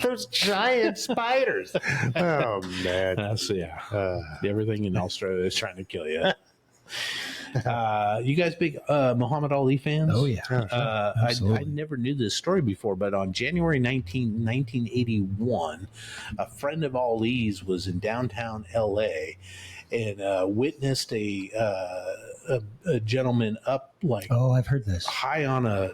those giant spiders. Oh, man. That's everything in Australia is trying to kill you. You guys big Muhammad Ali fans? Oh yeah, I never knew this story before, but on January 1981, a friend of Ali's was in downtown LA and witnessed a gentleman up I've heard this. high on a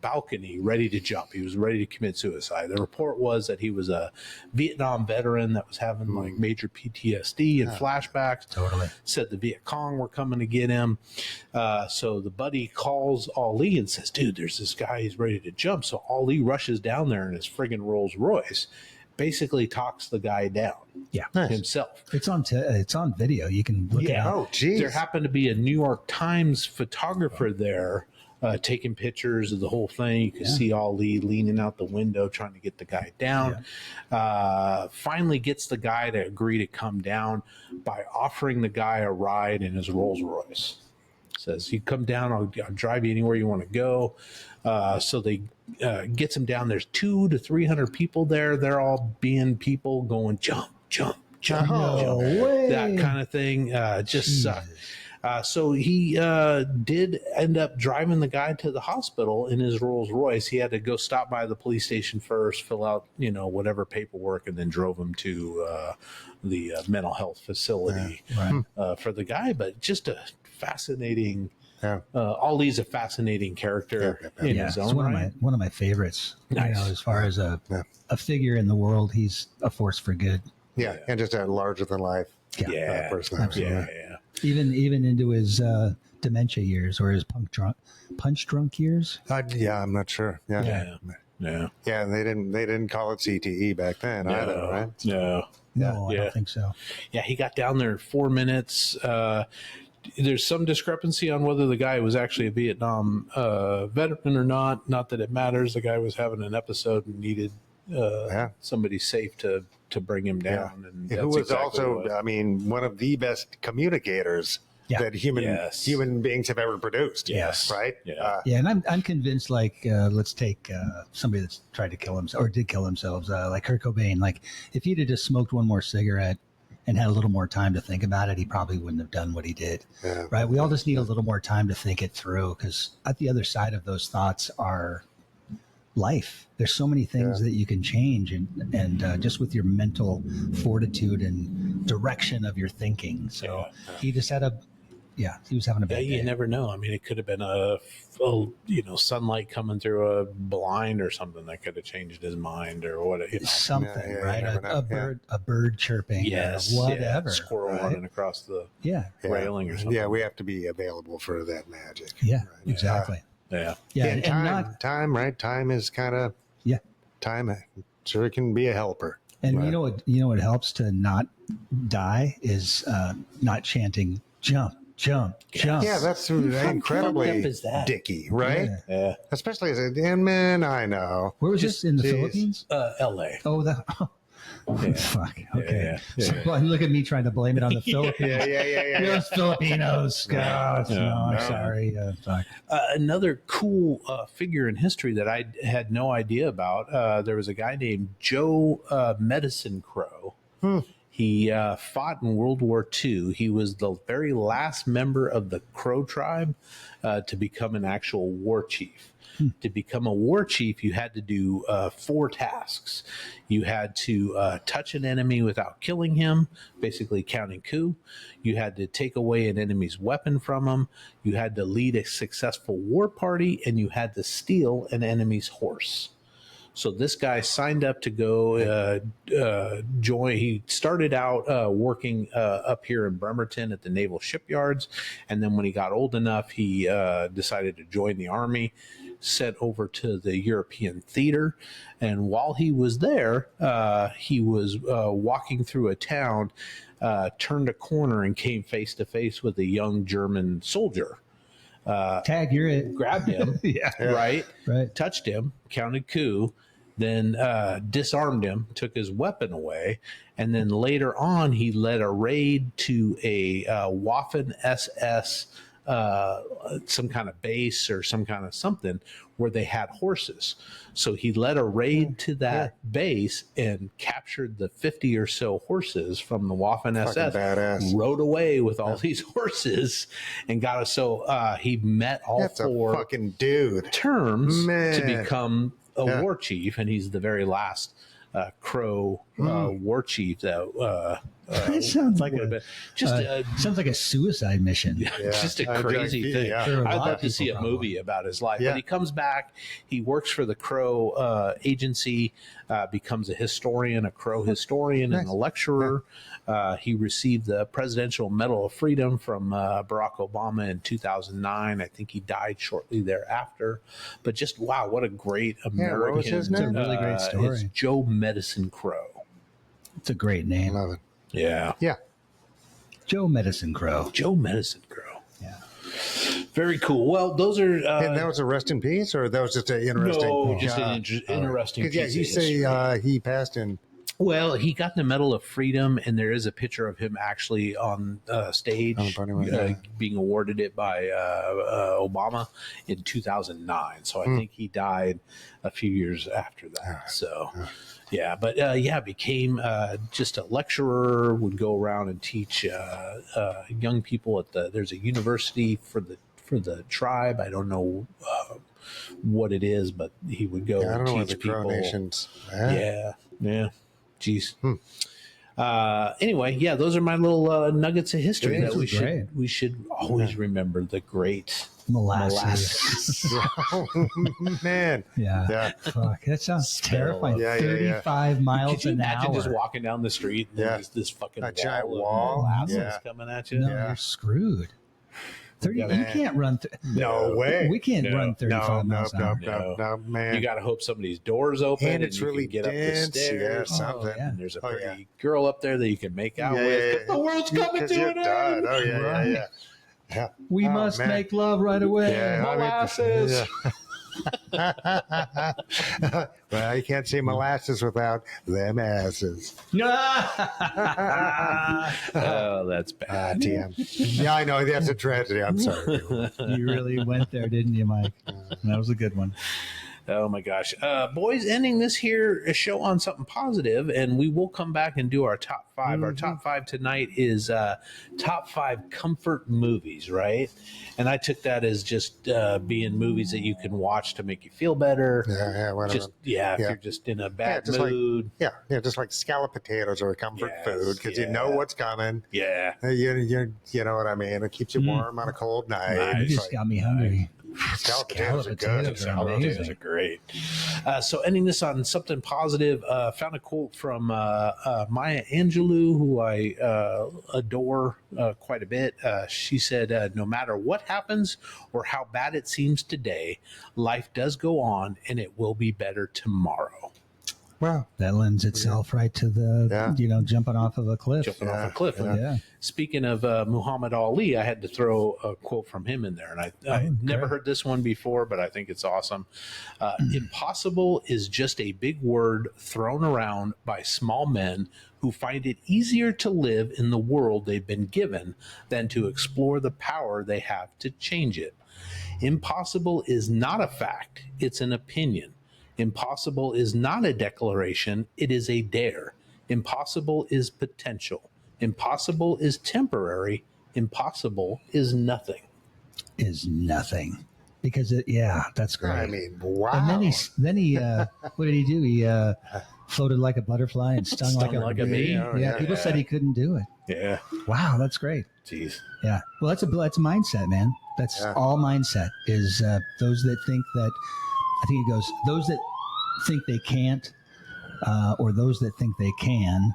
balcony ready to jump. He was ready to commit suicide. The report was that he was a Vietnam veteran that was having major PTSD and flashbacks. Totally. Said the Viet Cong were coming to get him. So the buddy calls Ali and says, dude, there's this guy, he's ready to jump. So Ali rushes down there in his friggin' Rolls Royce, basically talks the guy down himself. It's on video. You can look it up. Oh, geez. There happened to be a New York Times photographer there taking pictures of the whole thing. You could see Ali leaning out the window trying to get the guy down. Finally gets the guy to agree to come down by offering the guy a ride in his Rolls Royce. Says, you come down, I'll drive you anywhere you want to go. So they gets him down. There's 200 to 300 people there. They're all being people going jump, jump, jump, jump. That kind of thing. Just sucked. So he did end up driving the guy to the hospital in his Rolls Royce. He had to go stop by the police station first, fill out, whatever paperwork, and then drove him to the mental health facility for the guy. But just a fascinating. Ali's a fascinating character in his own right. One of my favorites. Nice. As far as a figure in the world, he's a force for good. Yeah, and just a larger than life person. Absolutely. Even into his dementia years or his punch drunk years. I'm not sure. Yeah. And they didn't call it CTE back then either, right? No, I don't think so. Yeah, he got down there in 4 minutes. There's some discrepancy on whether the guy was actually a Vietnam veteran or not. Not that it matters. The guy was having an episode and needed somebody safe to bring him down. And who was also, one of the best communicators that human beings have ever produced. Yes. Right? And I'm convinced, let's take somebody that's tried to kill himself or did kill themselves, like Kurt Cobain. Like, if he'd have just smoked one more cigarette and had a little more time to think about it, he probably wouldn't have done what he did. Right? We all just need a little more time to think it through, because at the other side of those thoughts are life. There's so many things that you can change, and just with your mental fortitude and direction of your thinking. So he just had he was having a bad day. You never know. I mean, it could have been a sunlight coming through a blind or something that could have changed his mind or what. Something, right? A bird chirping, whatever. Squirrel running across the railing or something. Yeah, we have to be available for that magic. Yeah, exactly. Yeah. And time, right? Time is kind of time. Sure, can be a helper. And you know what helps to not die is not chanting jump, jump, jump. Yeah, that's incredibly dicky, right? Yeah. Especially as I know. Where was this, in the Philippines? L.A. Fuck. Okay. So, look at me trying to blame it on the Philippines. Those Filipinos. God, I'm sorry. Fuck. Another cool figure in history that I had no idea about. There was a guy named Joe Medicine Crow. He fought in World War II. He was the very last member of the Crow tribe to become an actual war chief. To become a war chief, you had to do 4 tasks. You had to touch an enemy without killing him, basically counting coup. You had to take away an enemy's weapon from him. You had to lead a successful war party, and you had to steal an enemy's horse. So this guy signed up to go join. He started out working up here in Bremerton at the naval shipyards. And then when he got old enough, he decided to join the army, sent over to the European theater. And while he was there, he was walking through a town, turned a corner and came face to face with a young German soldier. Tag, you're it. Grabbed him, right? Touched him, counted coup, then disarmed him, took his weapon away, and then later on he led a raid to a Waffen SS, some kind of base or some kind of something where they had horses. So he led a raid to that base and captured the 50 or so horses from the Waffen SS, badass. rode away with all these horses and got us. So he met all That's four a fucking dude. terms Man. to become a war chief, and he's the very last Crow war chief that It sounds like would a have been sounds like a suicide mission. just a crazy thing. There are a I'd lot love of to see a people movie about his life. Yeah. But he comes back, he works for the Crow agency, becomes a historian, a Crow historian, and a lecturer. He received the Presidential Medal of Freedom from Barack Obama in 2009. I think he died shortly thereafter. But just, wow, what a great American. what was his name? It's a really great story. It's Joe Medicine Crow. It's a great name. Love it. Yeah. Yeah. Joe Medicine Crow. Joe Medicine Crow. Yeah. Very cool. Well, those are... And that was a rest in peace, or that was just an interesting? no, just an interesting piece Yeah, of you history. say he passed in. Well, he got the Medal of Freedom, and there is a picture of him actually on stage On the podium, yeah. being awarded it by Obama in 2009. So I think he died a few years after that. So, yeah, but became just a lecturer, would go around and teach young people at there's a university for the tribe. I don't know what it is, but he would go I don't and know what teach the Crow people. Nations. Yeah. Jeez. Anyway, those are my little nuggets of history Those that are great. we should always remember. The great Molasses. Oh, man. Yeah. Yeah. Fuck, that sounds terrifying. Yeah. 35 miles Could you an imagine hour. just walking down the street and there's this fucking A giant wall wall? of molasses Yeah. coming at you? No, Yeah. you're screwed. 30, Yeah, you man. can't run. No way. We can't No. run 35 miles an hour. No. man. You got to hope somebody's door's open And it's you really can get dense. up the stairs. Yeah, something. yeah. And there's a Oh, pretty girl up there that you can make out Yeah, with. yeah, 'Cause the world's coming 'Cause to you're an done. end. Oh, yeah, Right. yeah. We Oh, must man. make love right away. Yeah, I mean, Molasses. Well, you can't say molasses without them asses. Oh, that's bad. TM. Yeah, I know. That's a tragedy. I'm sorry. You really went there, didn't you, Mike? That was a good one. Oh my gosh. Boys, ending this here show on something positive, and we will come back and do our top 5. Our top 5 tonight is top 5 comfort movies, right? And I took that as just being movies that you can watch to make you feel better. Yeah, whatever. If you're just in a bad just mood. yeah, just like scalloped potatoes are a comfort Yes, food because you know what's coming. Yeah. You know what I mean. It keeps you warm on a cold night. Nice. You It's just like, got me hungry. scalloped potatoes are good. Scalloped potatoes are amazing. Great. So ending this on something positive, found a quote from Maya Angelou, who I adore quite a bit. She said, no matter what happens or how bad it seems today, life does go on and it will be better tomorrow. Wow. That lends itself right to the, Yeah. jumping off of a cliff. Jumping off a cliff. Yeah. Speaking of Muhammad Ali, I had to throw a quote from him in there, and I never heard this one before, but I think it's awesome. Impossible is just a big word thrown around by small men who find it easier to live in the world they've been given than to explore the power they have to change it. Impossible is not a fact, it's an opinion. Impossible is not a declaration, it is a dare. Impossible is potential. Impossible is temporary. Impossible is nothing. Is nothing. Because, that's great. I mean, wow. And then he what did he do? He floated like a butterfly and stung like a bee. Yeah. People said he couldn't do it. Yeah. Wow, that's great. Jeez. Yeah. Well, that's a mindset, man. That's all mindset is those that think that, I think it goes, those that think they can't or those that think they can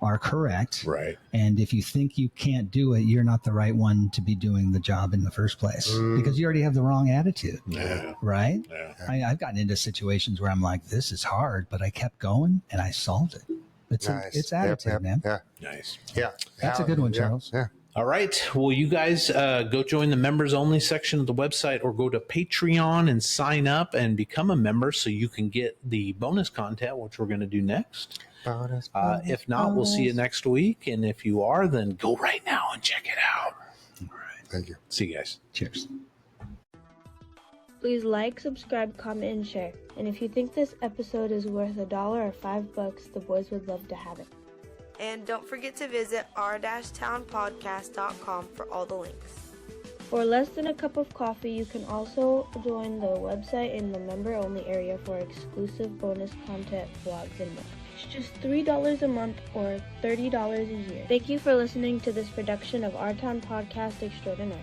are correct. Right. And if you think you can't do it, you're not the right one to be doing the job in the first place because you already have the wrong attitude. Yeah. Right? Yeah. I've gotten into situations where I'm like, this is hard, but I kept going and I solved it. It's Nice. it's attitude, Yep, man. Yeah. Nice. Yeah. That's a good one, Charles. Yeah. All right. Well, you guys go join the members only section of the website or go to Patreon and sign up and become a member so you can get the bonus content, which we're going to do next. If not, we'll see you next week. And if you are, then go right now and check it out. All right. Thank you. See you guys. Cheers. Please like, subscribe, comment, and share. And if you think this episode is worth $1 or $5, the boys would love to have it. And don't forget to visit r-townpodcast.com for all the links. For less than a cup of coffee, you can also join the website in the member-only area for exclusive bonus content, vlogs, and more. It's just $3 a month or $30 a year. Thank you for listening to this production of Our Town Podcast Extraordinaire.